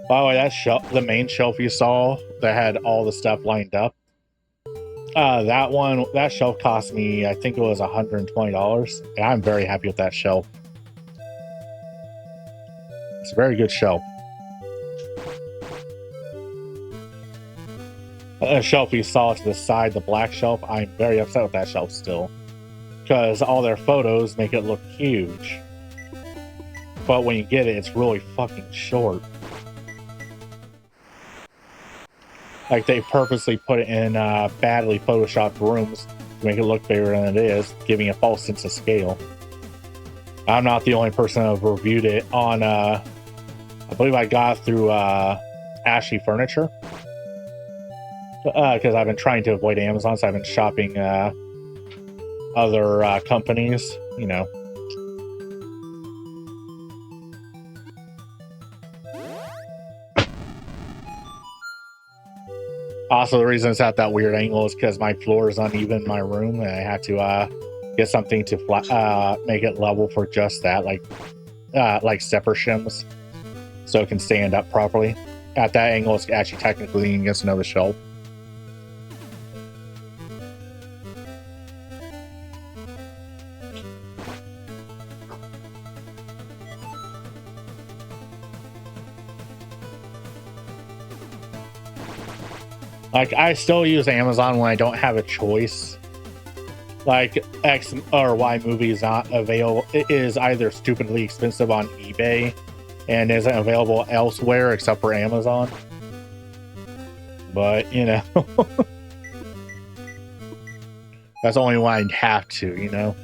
By the way, that shelf, the main shelf you saw that had all the stuff lined up, that shelf cost me, I think it was $120, and I'm very happy with that shelf. It's a very good shelf. The shelf you saw to the side, the black shelf, I'm very upset with that shelf still, because all their photos make it look huge, but when you get it, it's really fucking short. Like, they purposely put it in badly photoshopped rooms to make it look bigger than it is, giving a false sense of scale. I'm not the only person who have reviewed it on, I believe I got through Ashley Furniture. Because I've been trying to avoid Amazon, so I've been shopping other companies, you know. Also, the reason it's at that weird angle is because my floor is uneven in my room, and I had to get something to make it level for just that, like stepper shims, so it can stand up properly. At that angle, it's actually technically leaning against another shelf. Like, I still use Amazon when I don't have a choice. Like, X or Y movie is not available. It is either stupidly expensive on eBay and isn't available elsewhere except for Amazon. But, you know, that's only when I have to, you know?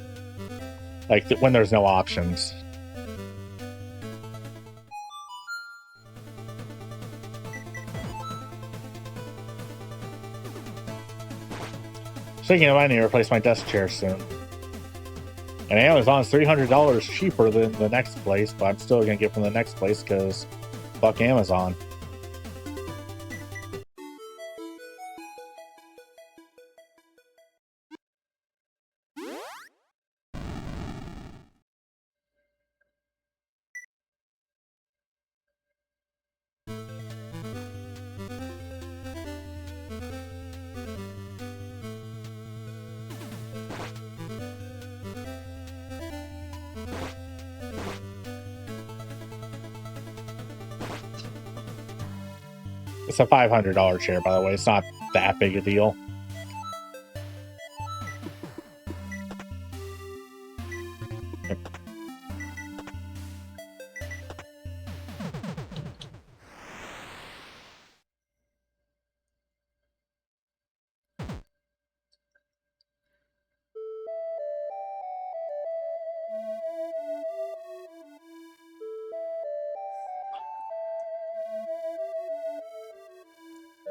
Like, when there's no options. Speaking of, I need to replace my desk chair soon. And Amazon's $300 cheaper than the next place, but I'm still gonna get from the next place because fuck Amazon. It's a $500 chair, by the way. It's not that big a deal.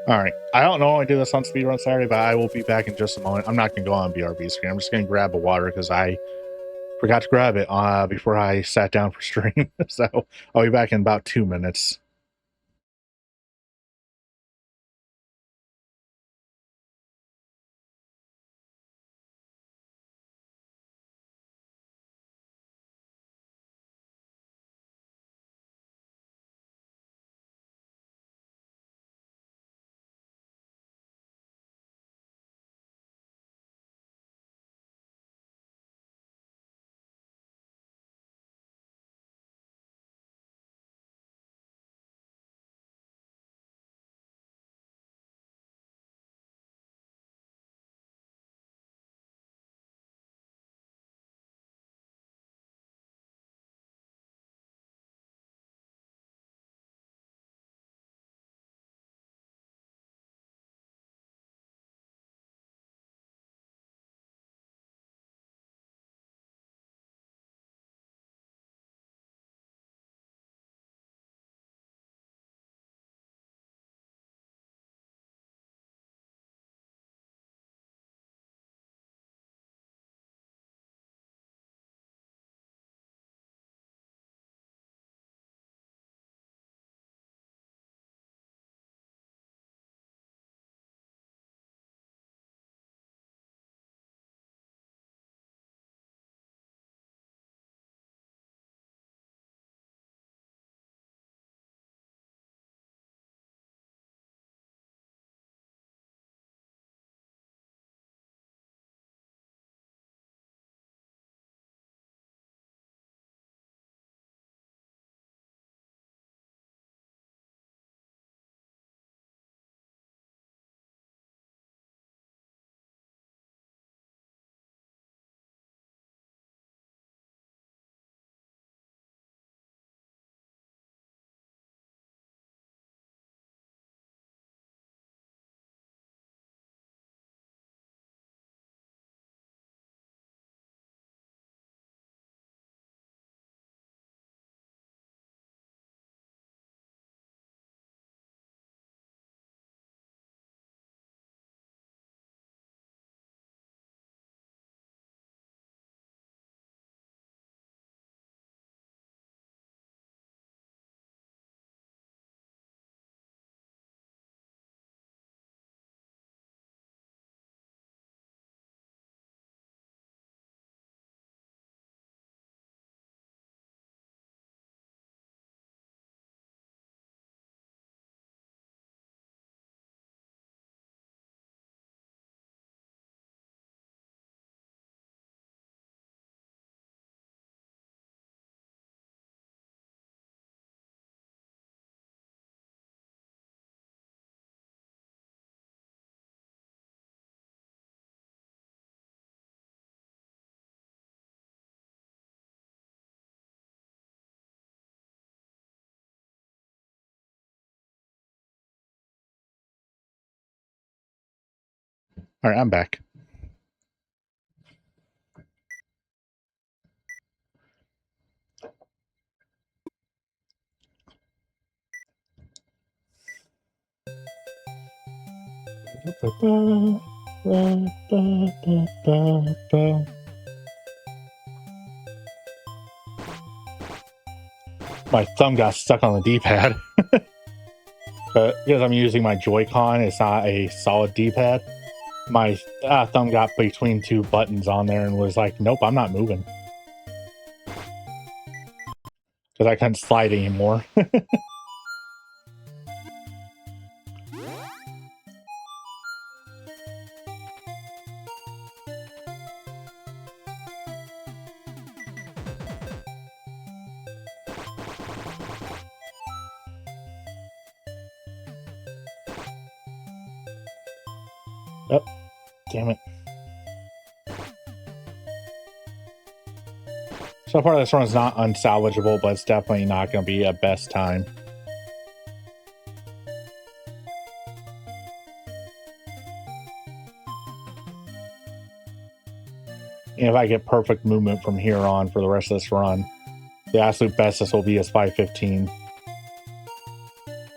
All right. I don't know I do this on Speedrun Saturday, but I will be back in just a moment. I'm not going to go on BRB screen. I'm just going to grab a water because I forgot to grab it before I sat down for stream. So I'll be back in about 2 minutes. All right, I'm back. My thumb got stuck on the D-pad. Because I'm using my Joy-Con, it's not a solid D-pad. My thumb got between two buttons on there and was like, nope, I'm not moving. Because I couldn't slide anymore. Oh, damn it. So far, this run's not unsalvageable, but it's definitely not going to be a best time. And if I get perfect movement from here on for the rest of this run, the absolute best this will be is 5:15.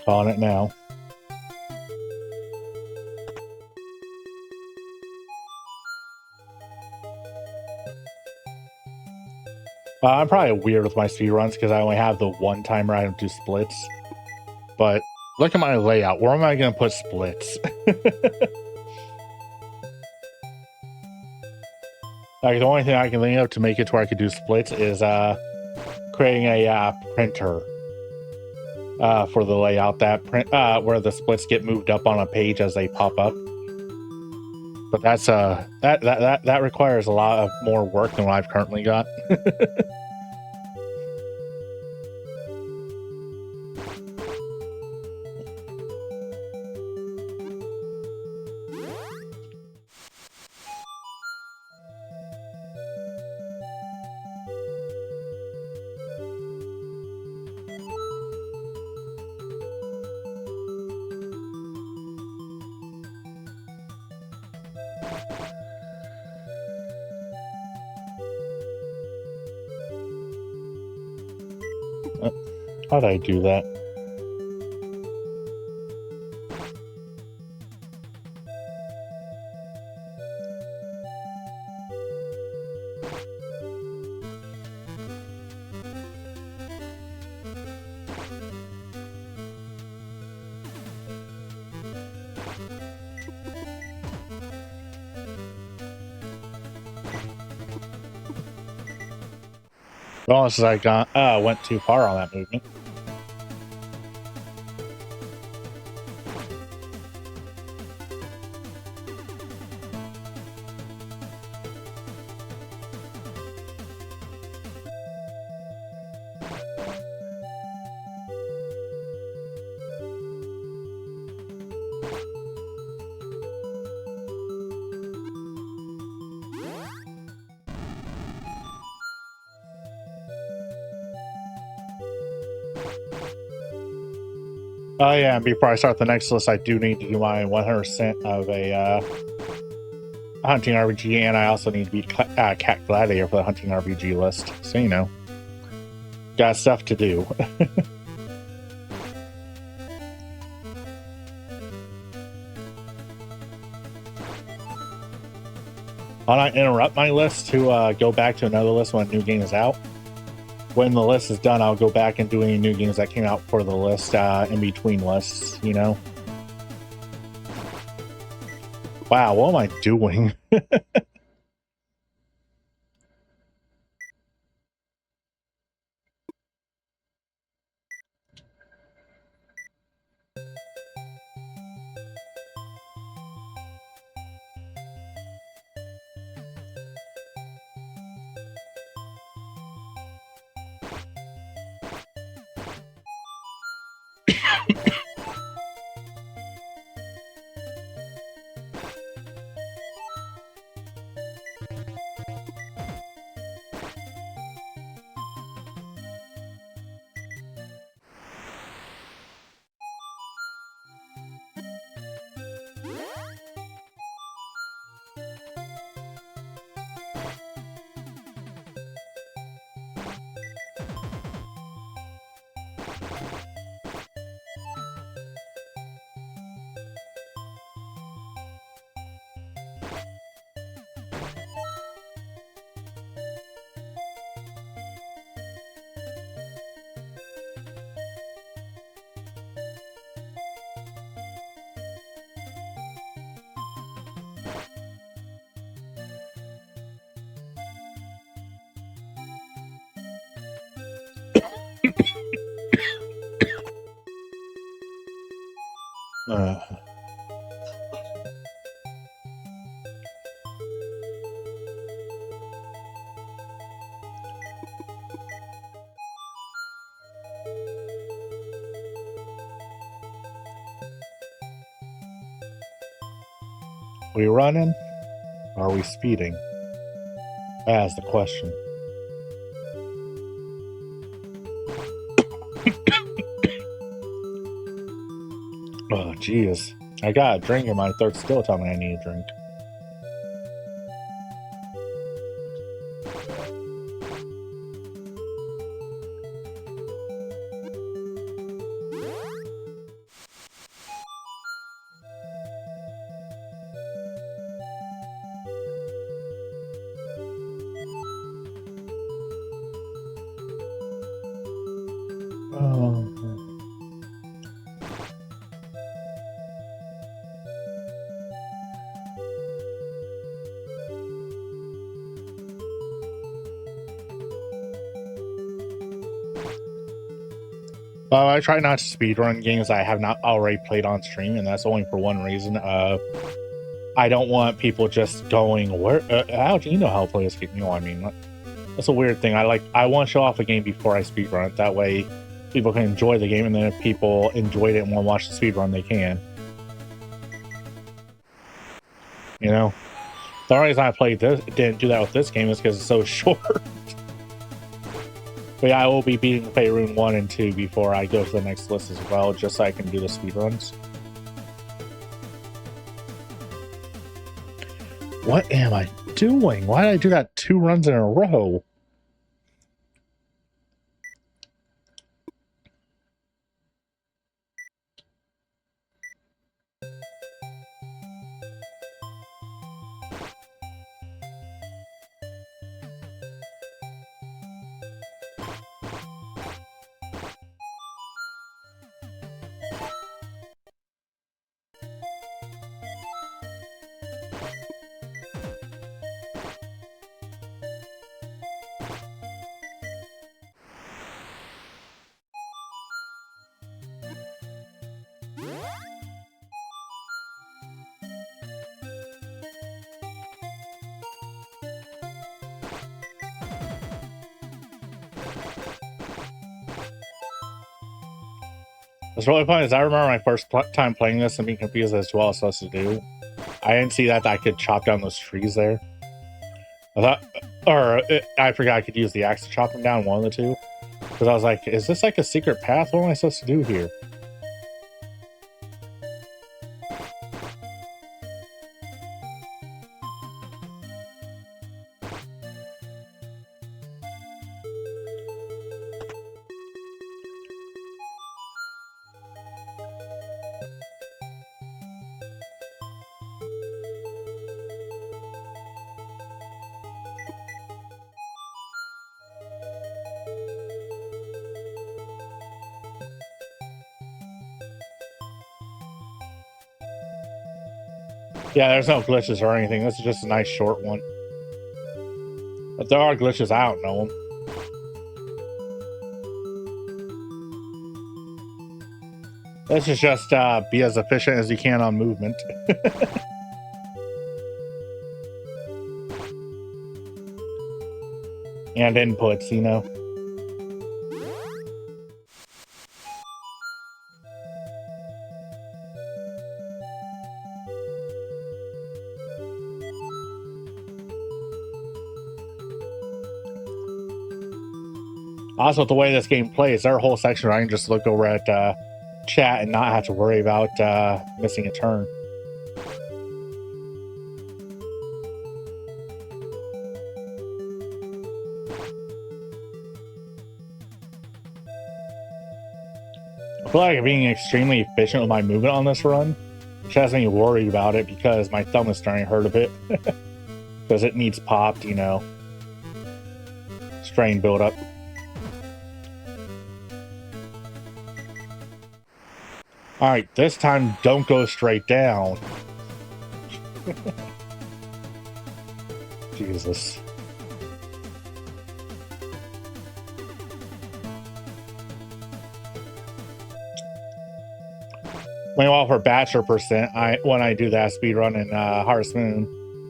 Calling it now. I'm probably weird with my speedruns because I only have the one timer. I don't do splits. But look at my layout. Where am I going to put splits? Like, the only thing I can think of to make it to where I could do splits is creating a printer for the layout that where the splits get moved up on a page as they pop up. But that's that requires a lot of more work than what I've currently got. How'd I do that? Unless I went too far on that movement. Oh yeah, and before I start the next list, I do need to do my 100% of a hunting RPG, and I also need to beat Cat Gladiator for the hunting RPG list. So, you know, got stuff to do. I'll not interrupt my list to go back to another list when a new game is out. When the list is done, I'll go back and do any new games that came out for the list in between lists, you know? Wow, what am I doing? Uh, we running? Or are we speeding? That's the question. Oh, jeez. I got a drink and my throat's still telling me I need a drink. I try not to speedrun games I have not already played on stream, and that's only for one reason. I don't want people just going, "Where? How do you know how to play this game?" You know what I mean? That's a weird thing. I want to show off a game before I speedrun it. That way, people can enjoy the game, and then if people enjoyed it and want to watch the speedrun, they can. You know, the only reason I didn't do that with this game is because it's so short. But yeah, I will be beating Fairune 1 and 2 before I go to the next list as well, just so I can do the speedruns. What am I doing? Why did I do that 2 runs in a row? What's really funny is I remember my first time playing this and being confused as to what I was supposed to do. I didn't see that I could chop down those trees there. I thought, I forgot I could use the axe to chop them down, one of the two. Because I was like, is this like a secret path? What am I supposed to do here? Yeah, there's no glitches or anything. This is just a nice short one. If there are glitches, I don't know them. This is just be as efficient as you can on movement. And inputs, you know. Also, the way this game plays, there are whole sections where I can just look over at chat and not have to worry about missing a turn. I feel like I'm being extremely efficient with my movement on this run, which has me worried about it because my thumb is starting to hurt a bit. Because it needs popped, you know. Strain buildup. Alright, this time don't go straight down. Jesus. Meanwhile, for Bachelor percent, when I do that speedrun in Harvest Moon,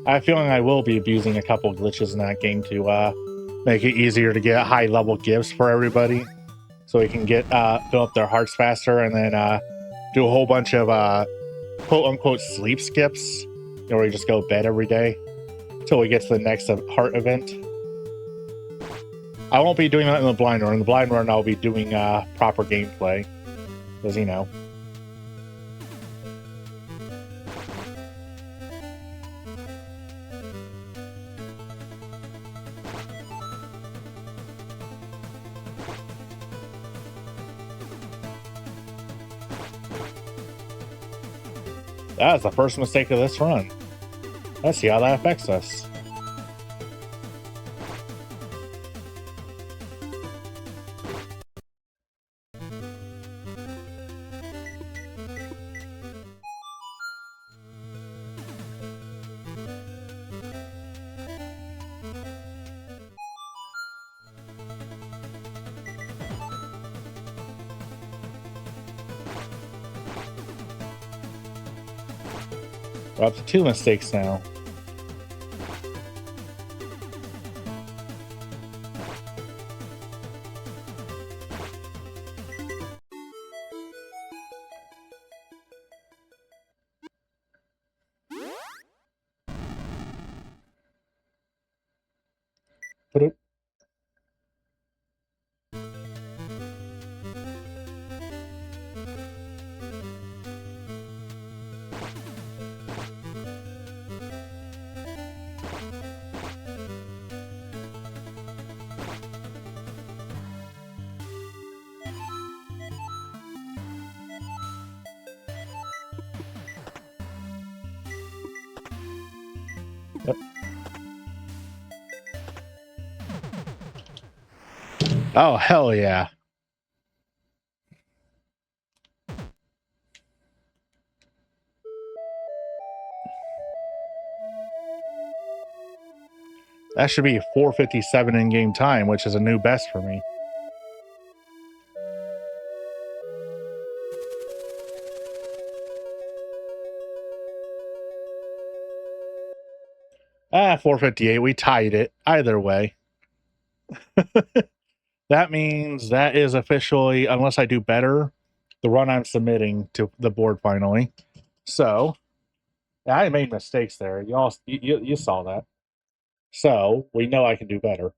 I have a feeling I will be abusing a couple glitches in that game to make it easier to get high level gifts for everybody, so we can get fill up their hearts faster, and then do a whole bunch of quote unquote sleep skips, where we just go to bed every day until we get to the next heart event. I won't be doing that in the blind run. In the blind run, I'll be doing proper gameplay, because you know. That's the first mistake of this run. Let's see how that affects us. We're up to 2 mistakes now. Put it. Yep. Oh, hell yeah. That should be 4:57 in-game time, which is a new best for me. Ah, 4:58. We tied it. Either way. That means that is officially, unless I do better, the run I'm submitting to the board finally. So, I made mistakes there. You saw that. So, we know I can do better.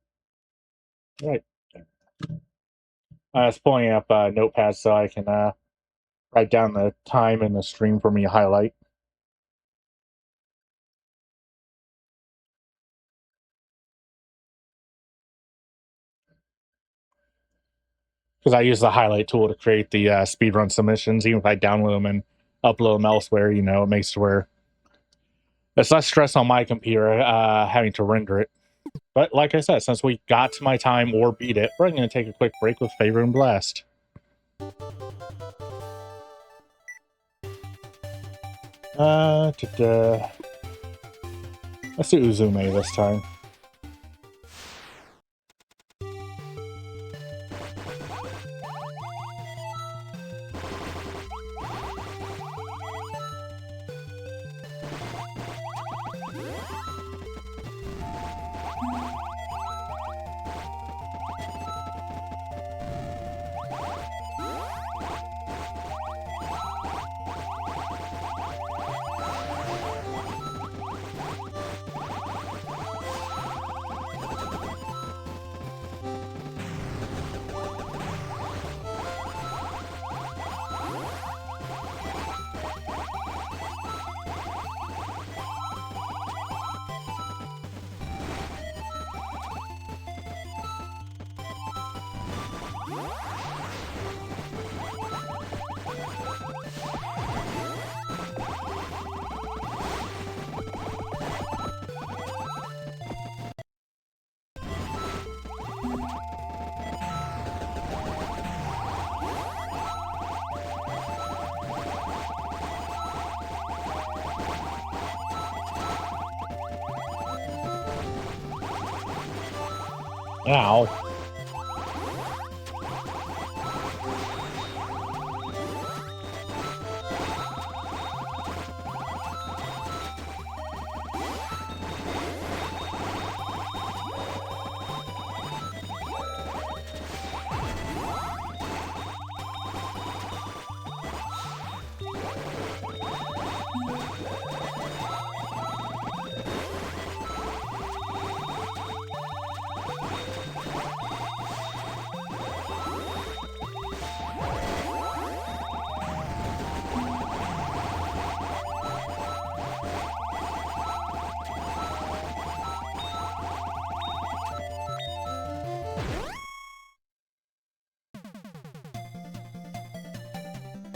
Right. I was pulling up Notepad so I can write down the time in the stream for me to highlight. Because I use the highlight tool to create the speedrun submissions. Even if I download them and upload them elsewhere, you know, it makes it where it's less stress on my computer having to render it. But like I said, since we got to my time or beat it, we're going to take a quick break with Fairune Blast. Let's do Uzume this time. Ow.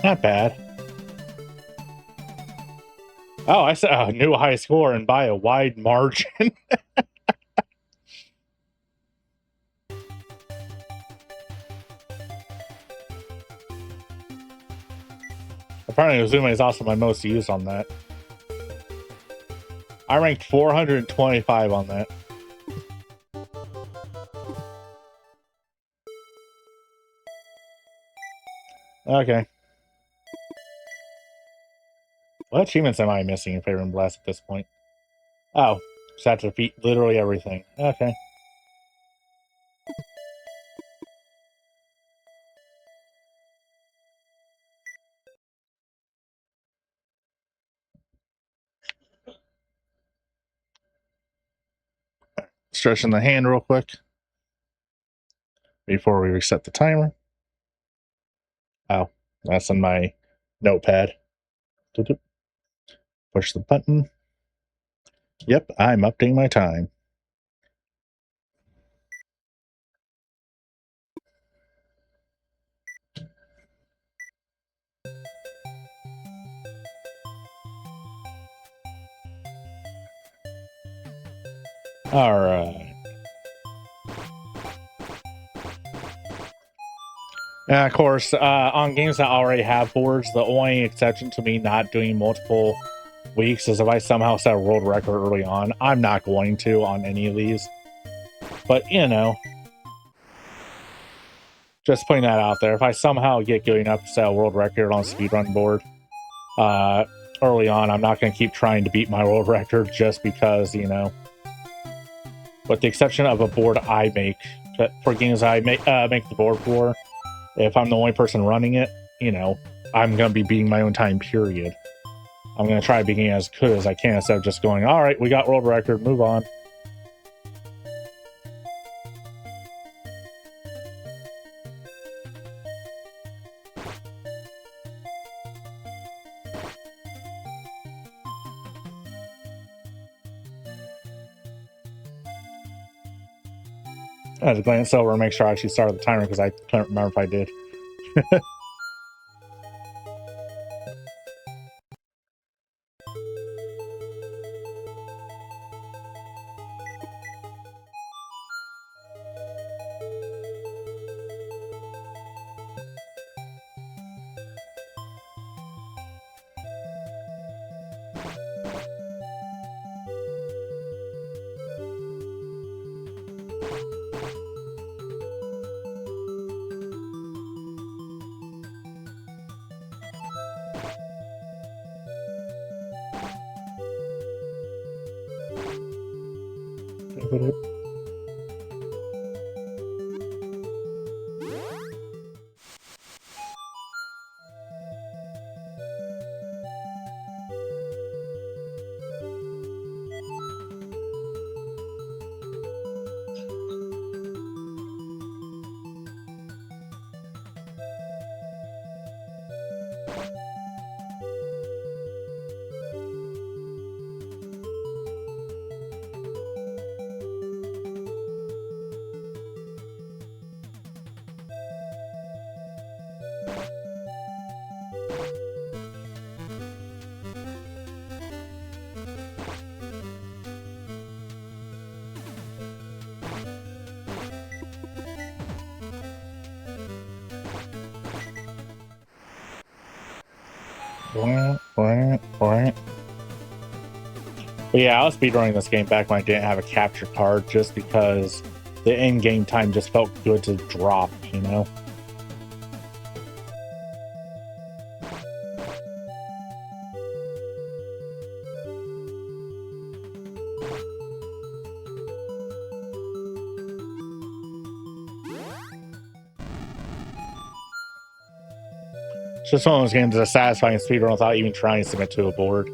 Not bad. Oh, I said a new high score and by a wide margin. Apparently, Uzume is also my most used on that. I ranked 425 on that. Okay. What achievements am I missing in Fairune Blast at this point? Oh, just have to defeat literally everything. Okay. Stretching the hand real quick before we reset the timer. Oh, that's on my notepad. Push the button. Yep, I'm updating my time. All right. And of course, on games that already have boards, the only exception to me not doing multiple weeks is if I somehow set a world record early on. I'm not going to on any of these. But, you know, just putting that out there. If I somehow get good enough to set a world record on a speedrun board early on, I'm not going to keep trying to beat my world record just because, you know. With the exception of a board I make, for games I make the board for, if I'm the only person running it, you know, I'm going to be beating my own time, period. I'm going to try being as good as I can instead of just going, all right, we got world record, move on. I had to glance over and make sure I actually started the timer because I couldn't remember if I did. But yeah, I was speedrunning this game back when I didn't have a capture card just because the in-game time just felt good to drop, you know? It's just one of those games that's satisfying speedrun without even trying to submit to a board.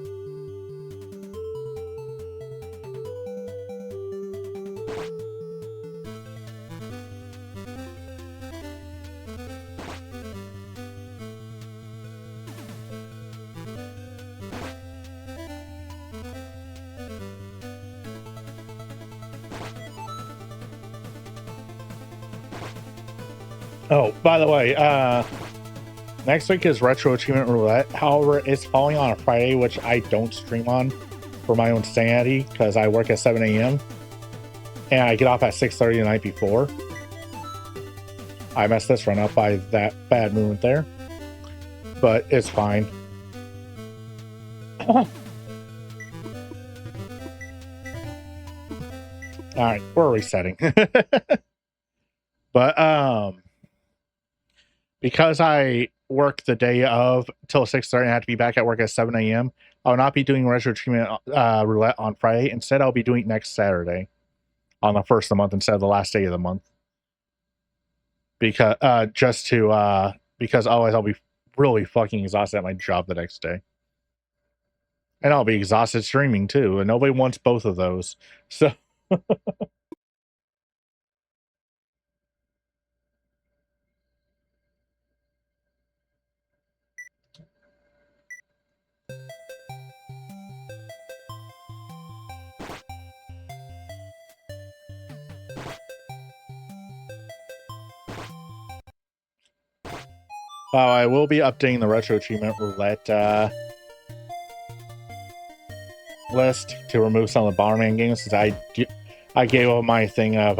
Oh, by the way, Next week is Retro Achievement Roulette. However, it's falling on a Friday, which I don't stream on for my own sanity because I work at 7 a.m. and I get off at 6:30 the night before. I messed this run up by that bad movement there, but it's fine. All right, we're resetting. But because I work the day of till 6:30 and I have to be back at work at 7 a.m., I will not be doing Retro Achievement Roulette on Friday. Instead, I'll be doing it next Saturday on the first of the month instead of the last day of the month. Because because otherwise I'll be really fucking exhausted at my job the next day. And I'll be exhausted streaming too, and nobody wants both of those. So I will be updating the Retro Achievement Roulette list to remove some of the Bomberman games because I gave up my thing of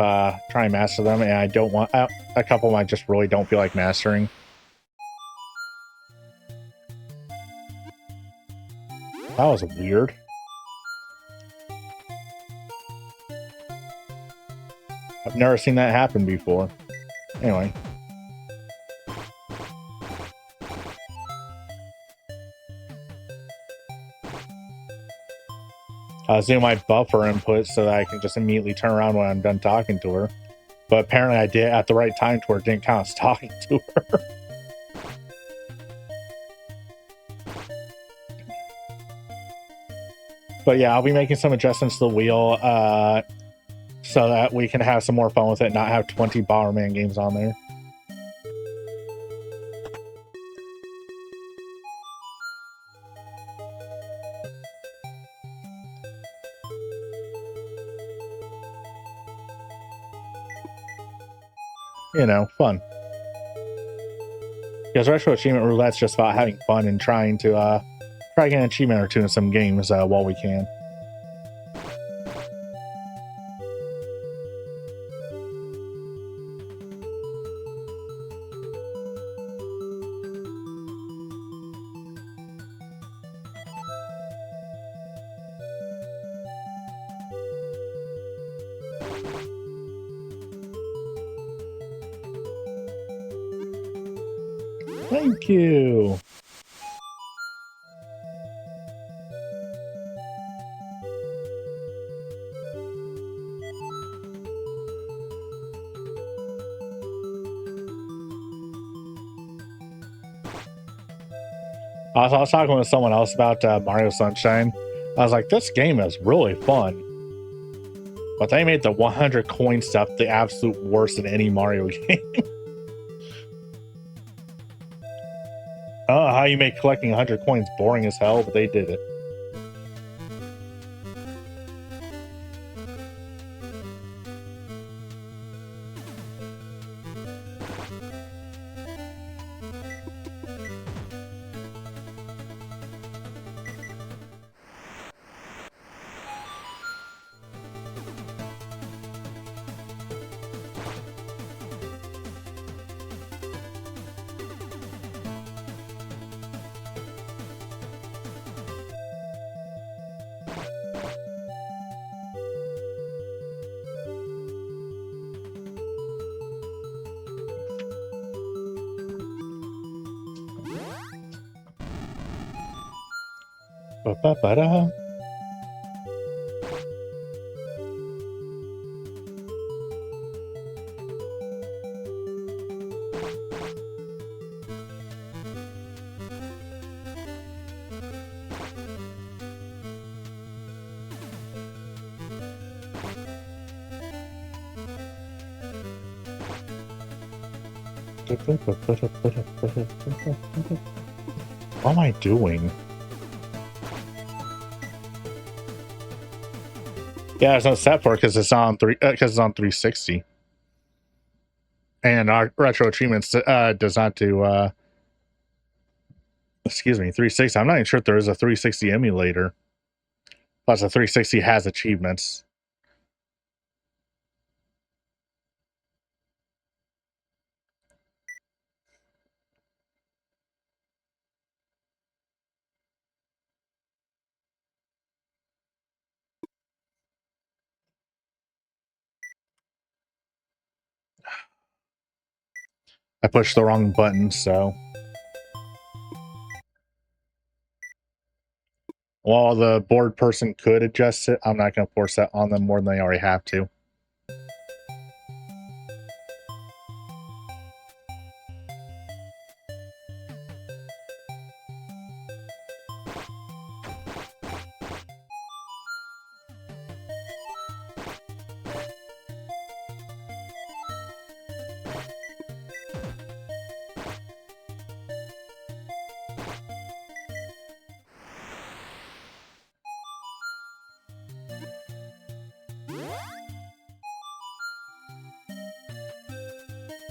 trying to master them, and I don't want a couple of them I just really don't feel like mastering. That was weird. I've never seen that happen before. Anyway. I was doing my buffer input so that I can just immediately turn around when I'm done talking to her. But apparently I did it at the right time to where it didn't count as talking to her. But yeah, I'll be making some adjustments to the wheel so that we can have some more fun with it and not have 20 Bomberman games on there. You know, fun. Because Retro Achievement Roulette's just about having fun and trying to try to get an achievement or two in some games while we can. Thank you. I was talking with someone else about Mario Sunshine. I was like, this game is really fun. But they made the 100 coin stuff the absolute worst in any Mario game. I don't know how you make collecting 100 coins boring as hell, but they did it. Ba-ba-ba-da. What am I doing? Yeah, there's no set for it because it's on 360, and our Retro Achievements does not do excuse me, 360. I'm not even sure if there is a 360 emulator. Plus, the 360 has achievements. I pushed the wrong button, so. While the board person could adjust it, I'm not going to force that on them more than they already have to.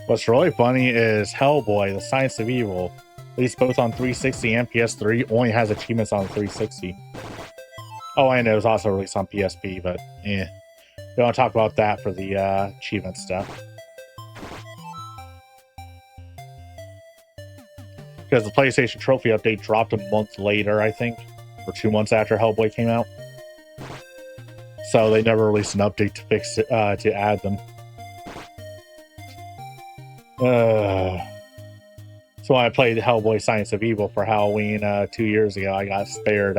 What's really funny is Hellboy, the Science of Evil, at least both on 360 and PS3, only has achievements on 360. Oh, and it was also released on PSP, but we don't talk about that for the achievement stuff. Because the PlayStation Trophy update dropped a month later, I think, or 2 months after Hellboy came out. So they never released an update to fix it, to add them. So when I played Hellboy Science of Evil for Halloween 2 years ago, I got spared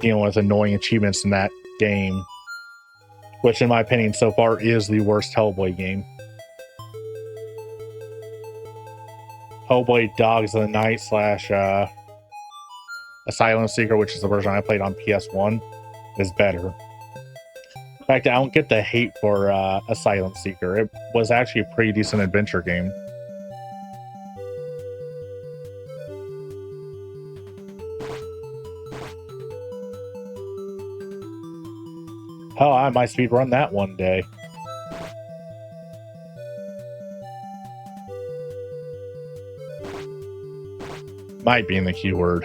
dealing with annoying achievements in that game, which in my opinion so far is the worst Hellboy game. Hellboy Dogs of the Night / Asylum Seeker, which is the version I played on PS1, is better. In fact, I don't get the hate for Asylum Seeker. It was actually a pretty decent adventure game. Oh, I might speedrun that one day. Might be in the keyword.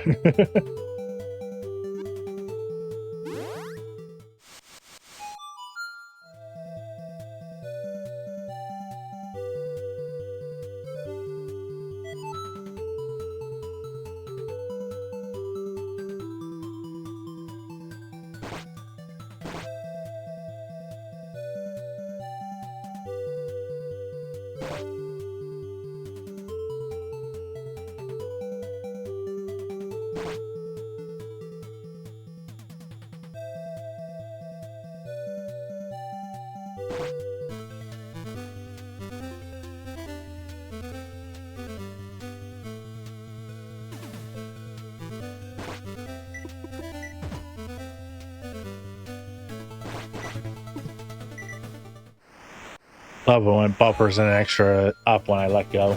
Love it when buffers an extra up when I let go.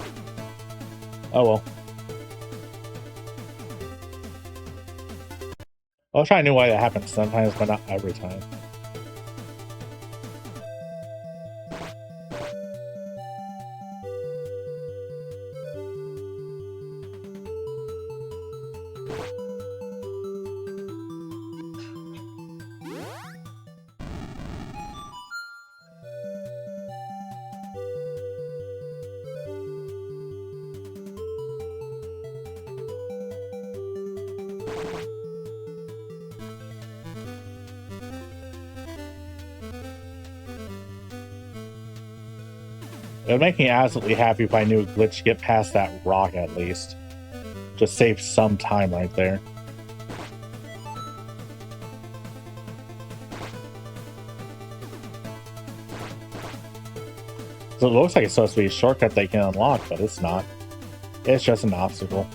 Oh well. I wish I knew why that happens sometimes, but not every time. It would make me absolutely happy if I knew a glitch to get past that rock at least. Just save some time right there. So it looks like it's supposed to be a shortcut they can unlock, but it's not. It's just an obstacle.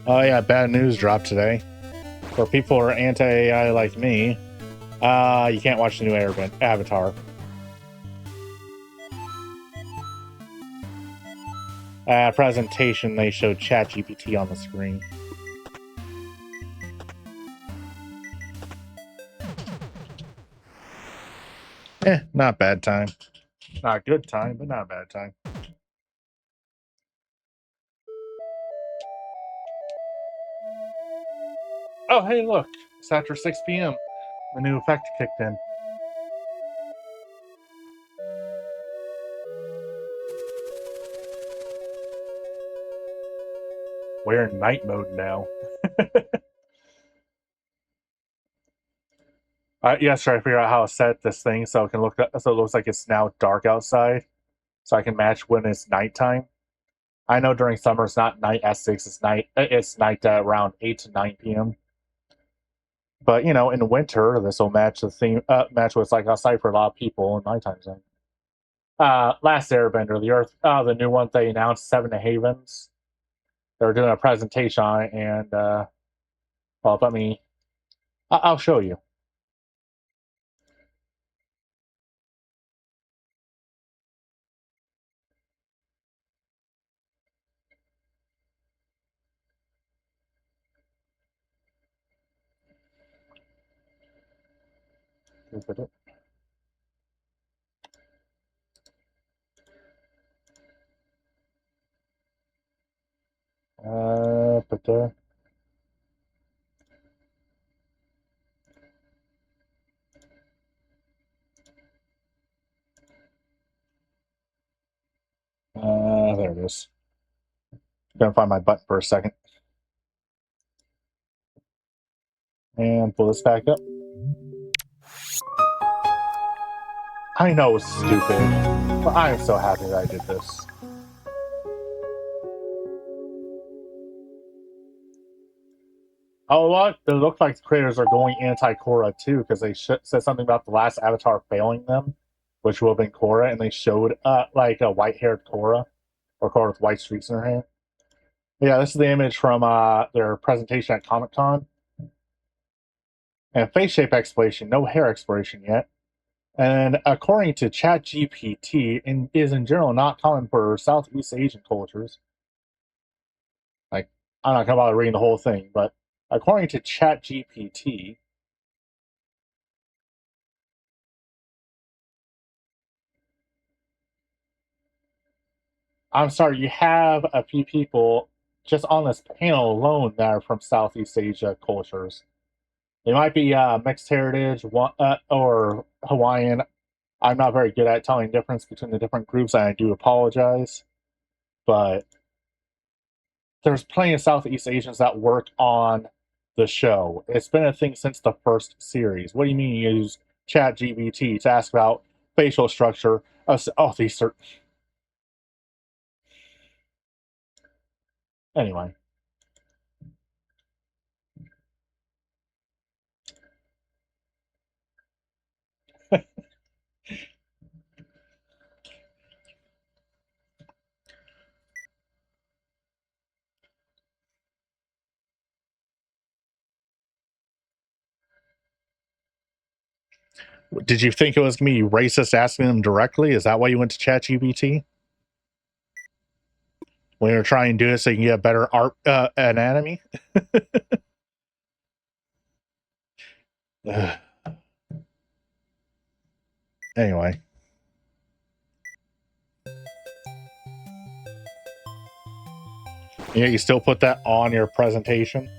Oh yeah, bad news dropped today. For people who are anti-AI like me, you can't watch the new Avatar. Presentation, they showed ChatGPT on the screen. Not bad time. Not good time, but not bad time. Oh, hey, look. It's after 6 p.m. The new effect kicked in. We're in night mode now. Yesterday I figured out how to set this thing so it can look so it looks like it's now dark outside, so I can match when it's nighttime. I know during summer it's not night at 6; it's night. It's night around 8 to 9 p.m. But in winter, this will match the theme. Match what's like outside for a lot of people in nighttime zone. Last Airbender, the Earth, the new one they announced, Seven Havens. They were doing a presentation on it, and well, let me. I'll show you. But there it is. Gonna find my button for a second. And pull this back up. I know it's stupid, but I am so happy that I did this. Oh, what? It looks like the creators are going anti-Korra too, because they said something about the last Avatar failing them, which will have been Korra, and they showed like a white-haired Korra, or Korra with white streaks in her hair. Yeah, this is the image from their presentation at Comic Con. And face shape exploration, no hair exploration yet. And according to ChatGPT, is in general not common for Southeast Asian cultures. Like, I'm not gonna bother reading the whole thing, but according to ChatGPT, I'm sorry, you have a few people just on this panel alone that are from Southeast Asia cultures. They might be mixed heritage or Hawaiian. I'm not very good at telling the difference between the different groups, and I do apologize. But there's plenty of Southeast Asians that work on the show. It's been a thing since the first series. What do you mean you use ChatGPT to ask about facial structure? Oh, these are. Anyway. Did you think it was going to be racist asking them directly? Is that why you went to ChatGPT? When you're trying to do it so you can get a better art anatomy? Anyway. Yeah, you still put that on your presentation?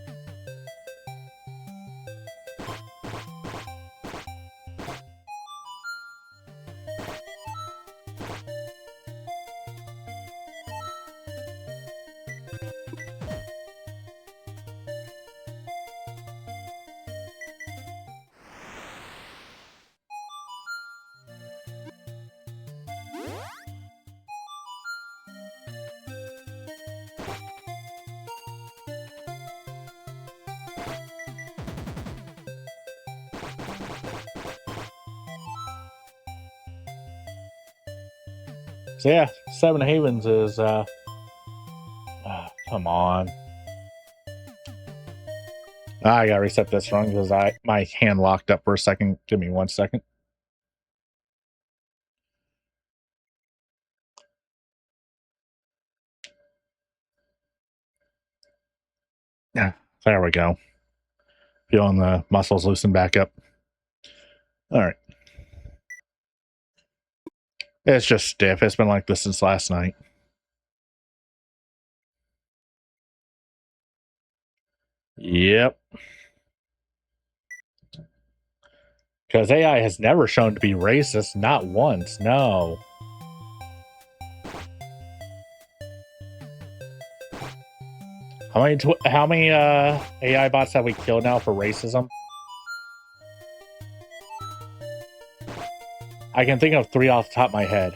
So yeah, Seven Havens is come on. I gotta reset this run because my hand locked up for a second. Give me 1 second. Yeah, there we go. Feeling the muscles loosen back up. All right. It's just stiff. It's been like this since last night. Yep. Because AI has never shown to be racist, not once. No. How many AI bots have we killed now for racism? I can think of 3 off the top of my head.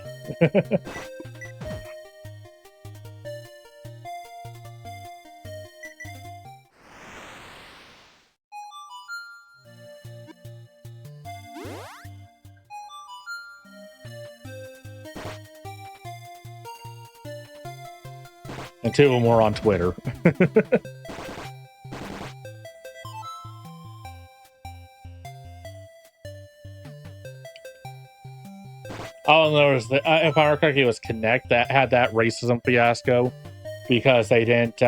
And 2 of them were on Twitter. Oh, and there was if I remember correctly, it was Connect that had that racism fiasco because they didn't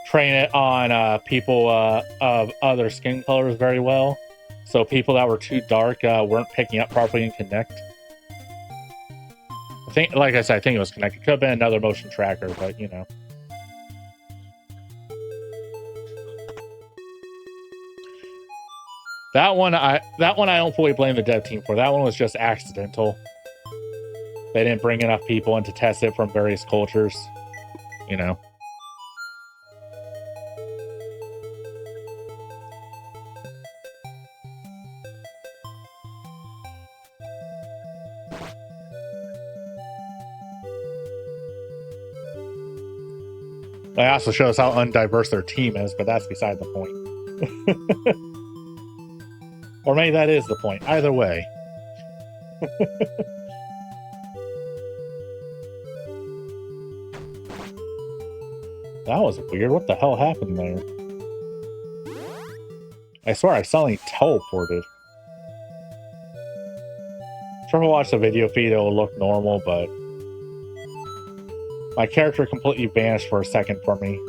train it on people of other skin colors very well. So people that were too dark weren't picking up properly in Connect. I think, like I said, I think it was Connect. It could have been another motion tracker, but you know. That one I don't fully blame the dev team for. That one was just accidental. They didn't bring enough people in to test it from various cultures, you know. It also shows how undiverse their team is, but that's beside the point. Or maybe that is the point. Either way. That was weird. What the hell happened there? I swear I suddenly teleported. Sure, if I watch the video feed, it will look normal, but my character completely vanished for a second for me.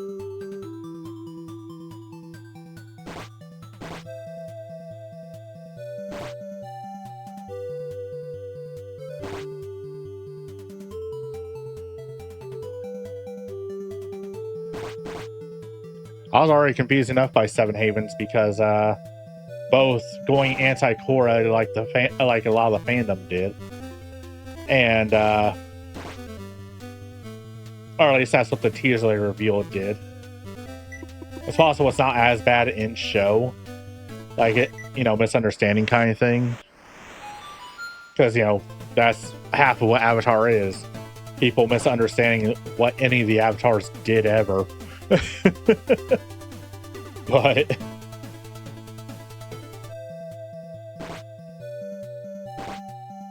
I was already confused enough by Seven Havens because both going anti-Korra like a lot of the fandom did, and or at least that's what the teaser reveal did. It's possible it's not as bad in show, like it, you know, misunderstanding kind of thing, because you know that's half of what Avatar is. People misunderstanding what any of the avatars did ever. But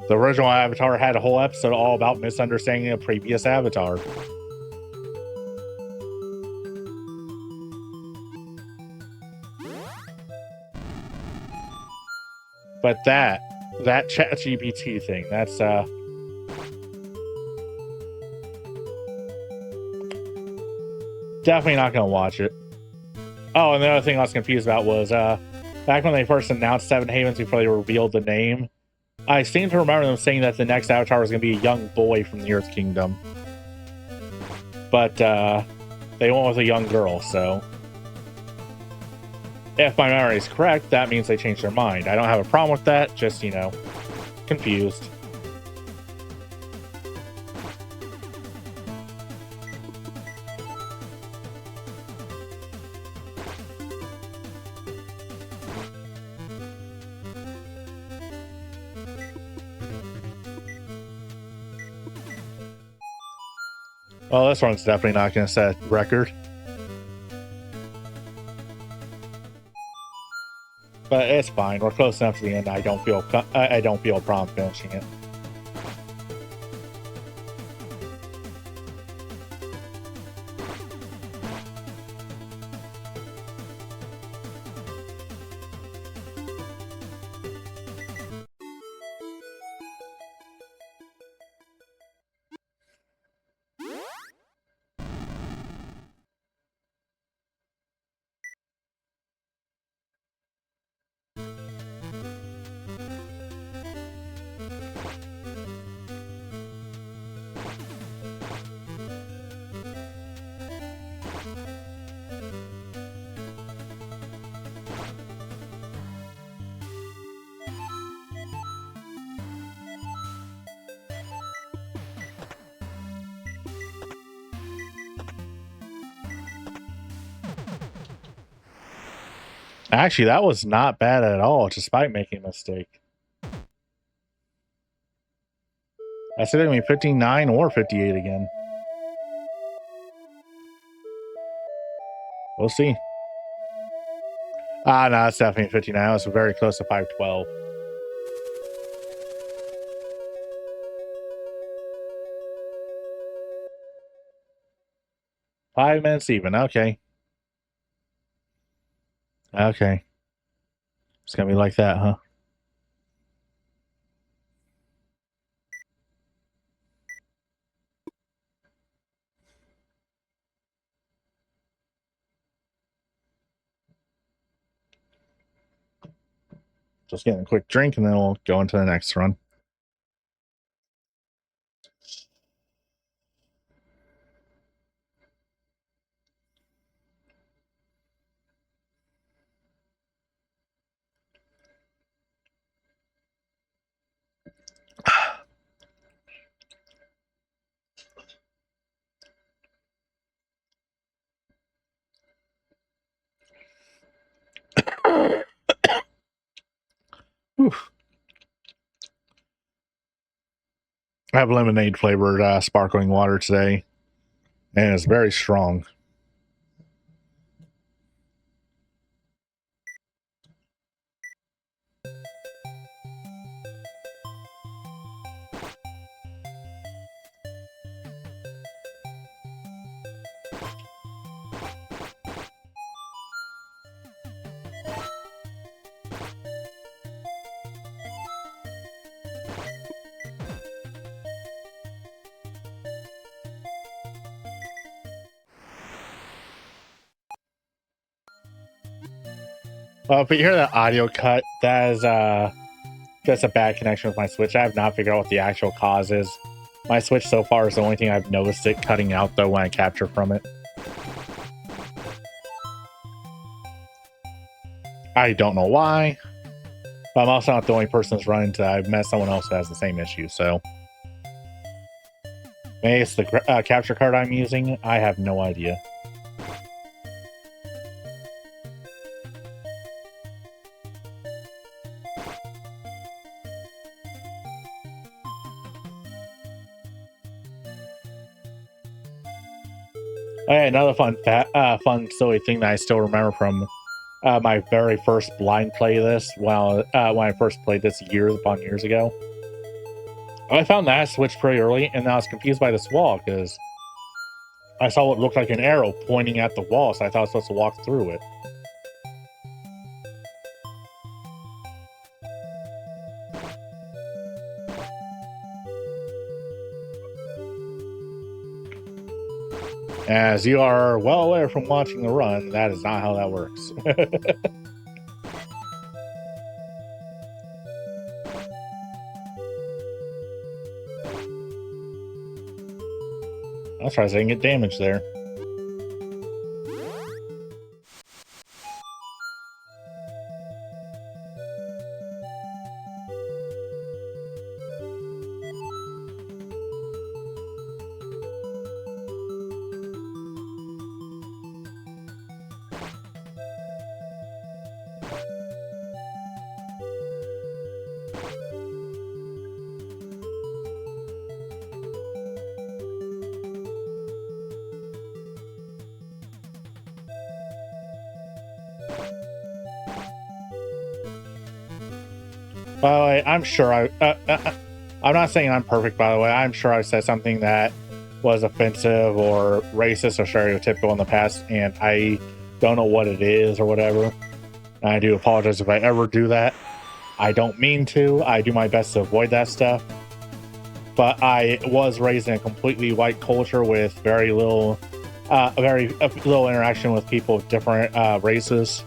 the original Avatar had a whole episode all about misunderstanding a previous Avatar. But that ChatGPT thing, that's definitely not gonna watch it. Oh, and the other thing I was confused about was back when they first announced Seven Havens before they revealed the name, I seem to remember them saying that the next Avatar was going to be a young boy from the Earth Kingdom. But they went with a young girl, so if my memory is correct, that means they changed their mind. I don't have a problem with that, just, you know, confused. Well, this one's definitely not going to set a record. But it's fine. We're close enough to the end. I don't feel a problem finishing it. Actually, that was not bad at all, despite making a mistake. That's either going to be 59 or 58 again. We'll see. Ah, no, it's definitely 59. I was very close to 512. Five minutes even. Okay. Okay. It's going to be like that, huh? Just getting a quick drink and then we'll go into the next run. Oof. I have lemonade flavored sparkling water today, and it's very strong. If you hear that audio cut, that is just a bad connection with my Switch. I have not figured out what the actual cause is. My Switch so far is the only thing I've noticed it cutting out, though, when I capture from it. I don't know why, but I'm also not the only person that's run into that. I've met someone else who has the same issue, so maybe it's the capture card I'm using. I have no idea. Okay, another fun, silly thing that I still remember from my very first blind play this when I first played this years upon years ago. I found that switch pretty early, and I was confused by this wall because I saw what looked like an arrow pointing at the wall, so I thought I was supposed to walk through it. As you are well aware from watching the run, that is not how that works. I was trying to say I can get damage there. By the way, I'm sure I'm not saying I'm perfect, by the way. I'm sure I said something that was offensive or racist or stereotypical in the past, and I don't know what it is or whatever. And I do apologize if I ever do that. I don't mean to. I do my best to avoid that stuff. But I was raised in a completely white culture with very little interaction with people of different races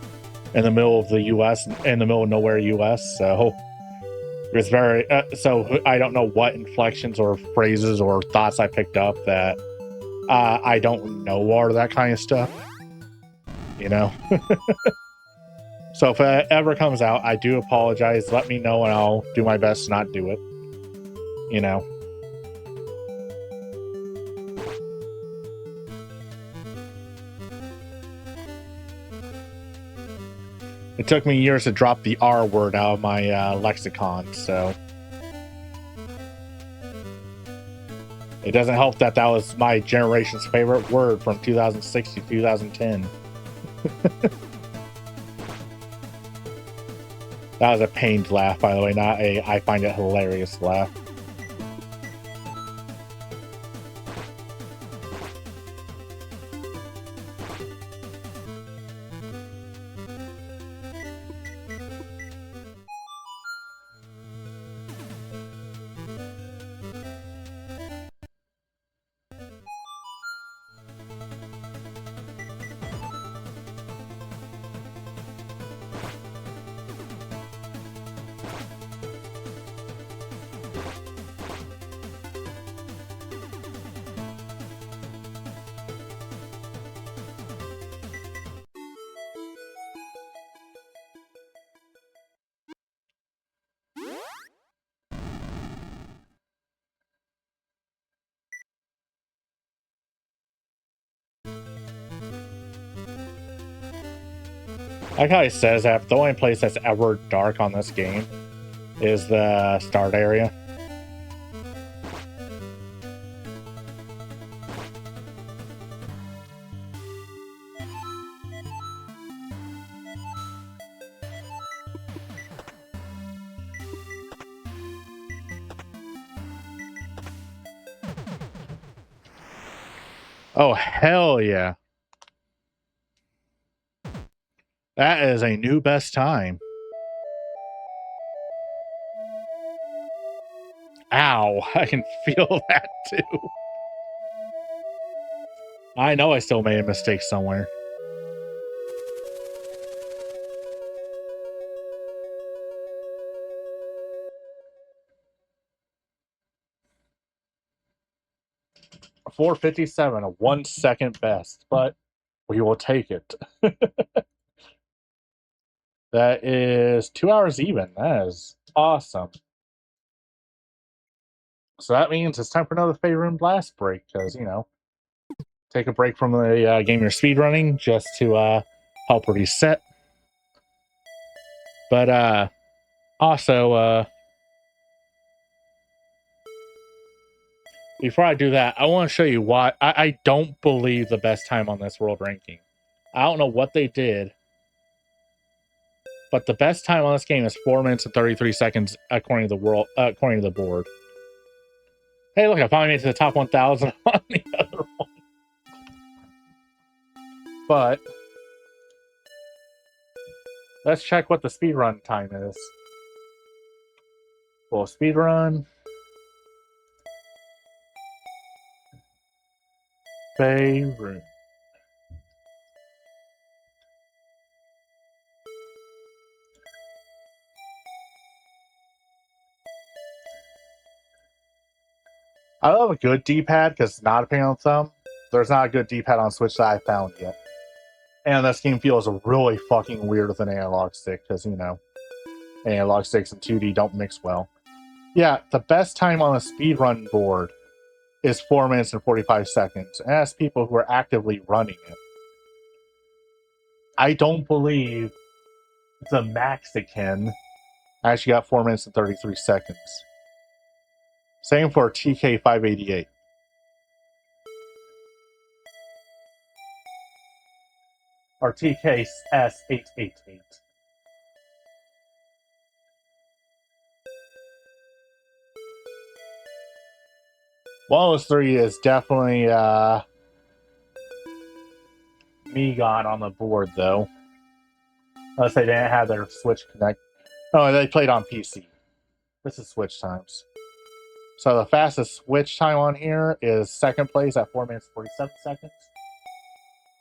in the middle of the U.S., in the middle of nowhere U.S. So it's very so I don't know what inflections or phrases or thoughts I picked up that I don't know are that kind of stuff, you know. So if it ever comes out, I do apologize. Let me know and I'll do my best to not do it, you know. It took me years to drop the R word out of my lexicon, so it doesn't help that that was my generation's favorite word from 2006 to 2010. That was a pained laugh, by the way, not a I find it hilarious laugh. Like how he says that the only place that's ever dark on this game is the start area. Oh, hell yeah. That is a new best time. Ow, I can feel that too. I know I still made a mistake somewhere. .457, a 1 second best, but we will take it. That is 2 hours even. That is awesome. So that means it's time for another Fairune Blast break, because, you know, take a break from the game you're speedrunning just to help reset. But also, before I do that, I want to show you why I don't believe the best time on this world ranking. I don't know what they did, but the best time on this game is 4 minutes and 33 seconds according to the board. Hey, look! I finally made it to the top 1,000 on the other one. But let's check what the speedrun time is. Well, speedrun. Fairune. I love a good D-pad because it's not a pain on the thumb. There's not a good D-pad on Switch that I found yet. And this game feels really fucking weird with an analog stick because, you know, analog sticks and 2D don't mix well. Yeah, the best time on a speedrun board is 4 minutes and 45 seconds. And that's people who are actively running it. I don't believe the Mexican actually got 4 minutes and 33 seconds. Same for TK588. Or TKS888. One of those three is definitely me gone on the board, though. Unless they didn't have their Switch connect. Oh, they played on PC. This is Switch times. So the fastest Switch time on here is second place at 4 minutes 47 seconds.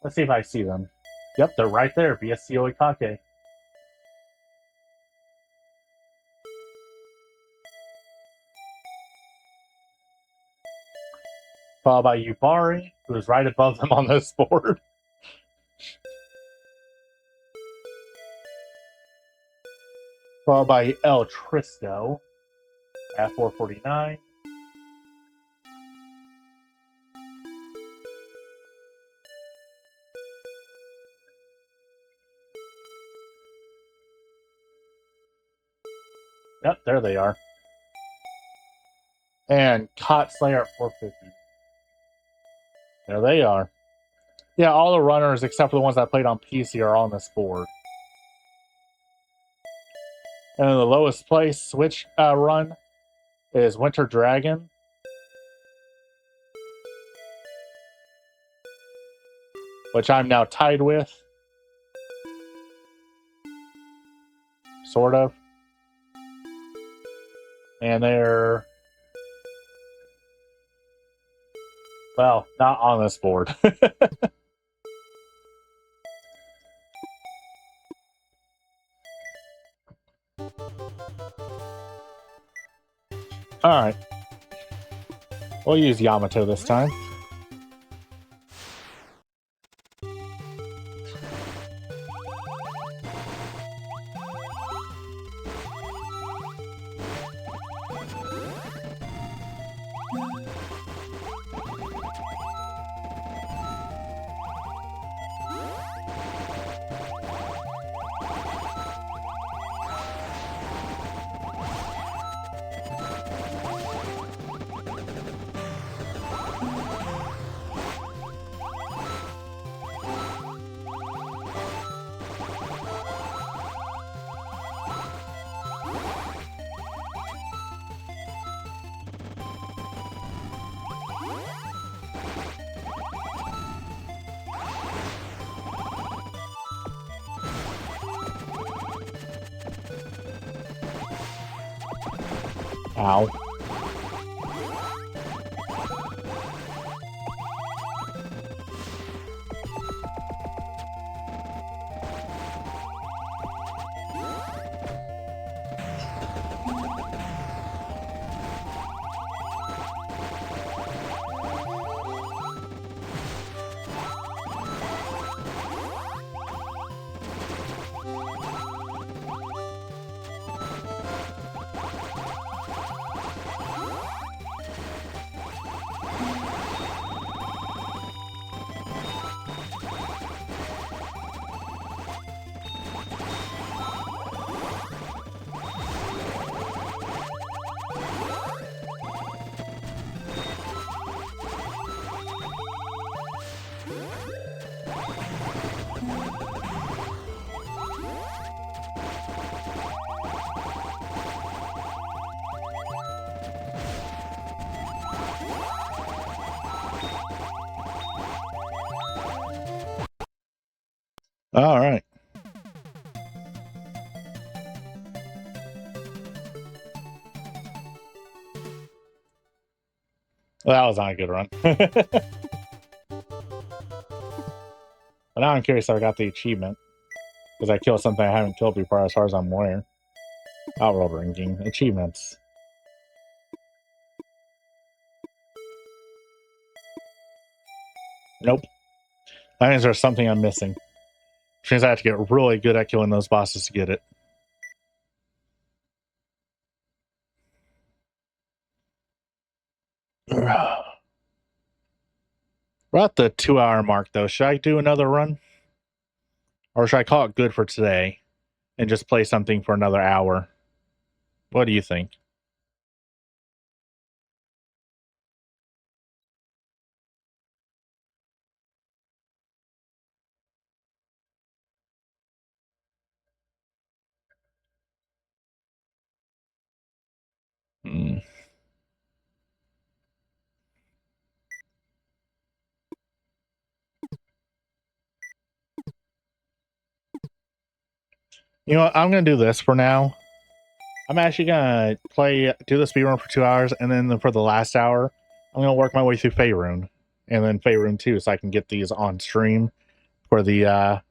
Let's see if I see them. Yep, they're right there. BSCO Ikake. Followed by Yubari, who is right above them on this board. Followed by El Trisco at 449. Yep, there they are. And Cot Slayer at 450. There they are. Yeah, all the runners except for the ones that played on PC are on this board. And the lowest place Switch run is Winter Dragon. Which I'm now tied with. Sort of. And they're... well, not on this board. Alright. We'll use Yamato this time. Ow. All right. Well, that was not a good run. But now I'm curious if I got the achievement. Because I killed something I haven't killed before as far as I'm aware. Outworld ranking. Achievements. Nope. That means there's something I'm missing. Which means I have to get really good at killing those bosses to get it. We're at the 2-hour mark, though. Should I do another run? Or should I call it good for today and just play something for another hour? What do you think? Hmm. You know what? I'm going to do this for now. I'm actually going to do the speedrun for 2 hours, and then for the last hour, I'm going to work my way through Fairune. And then Fairune 2, so I can get these on stream for the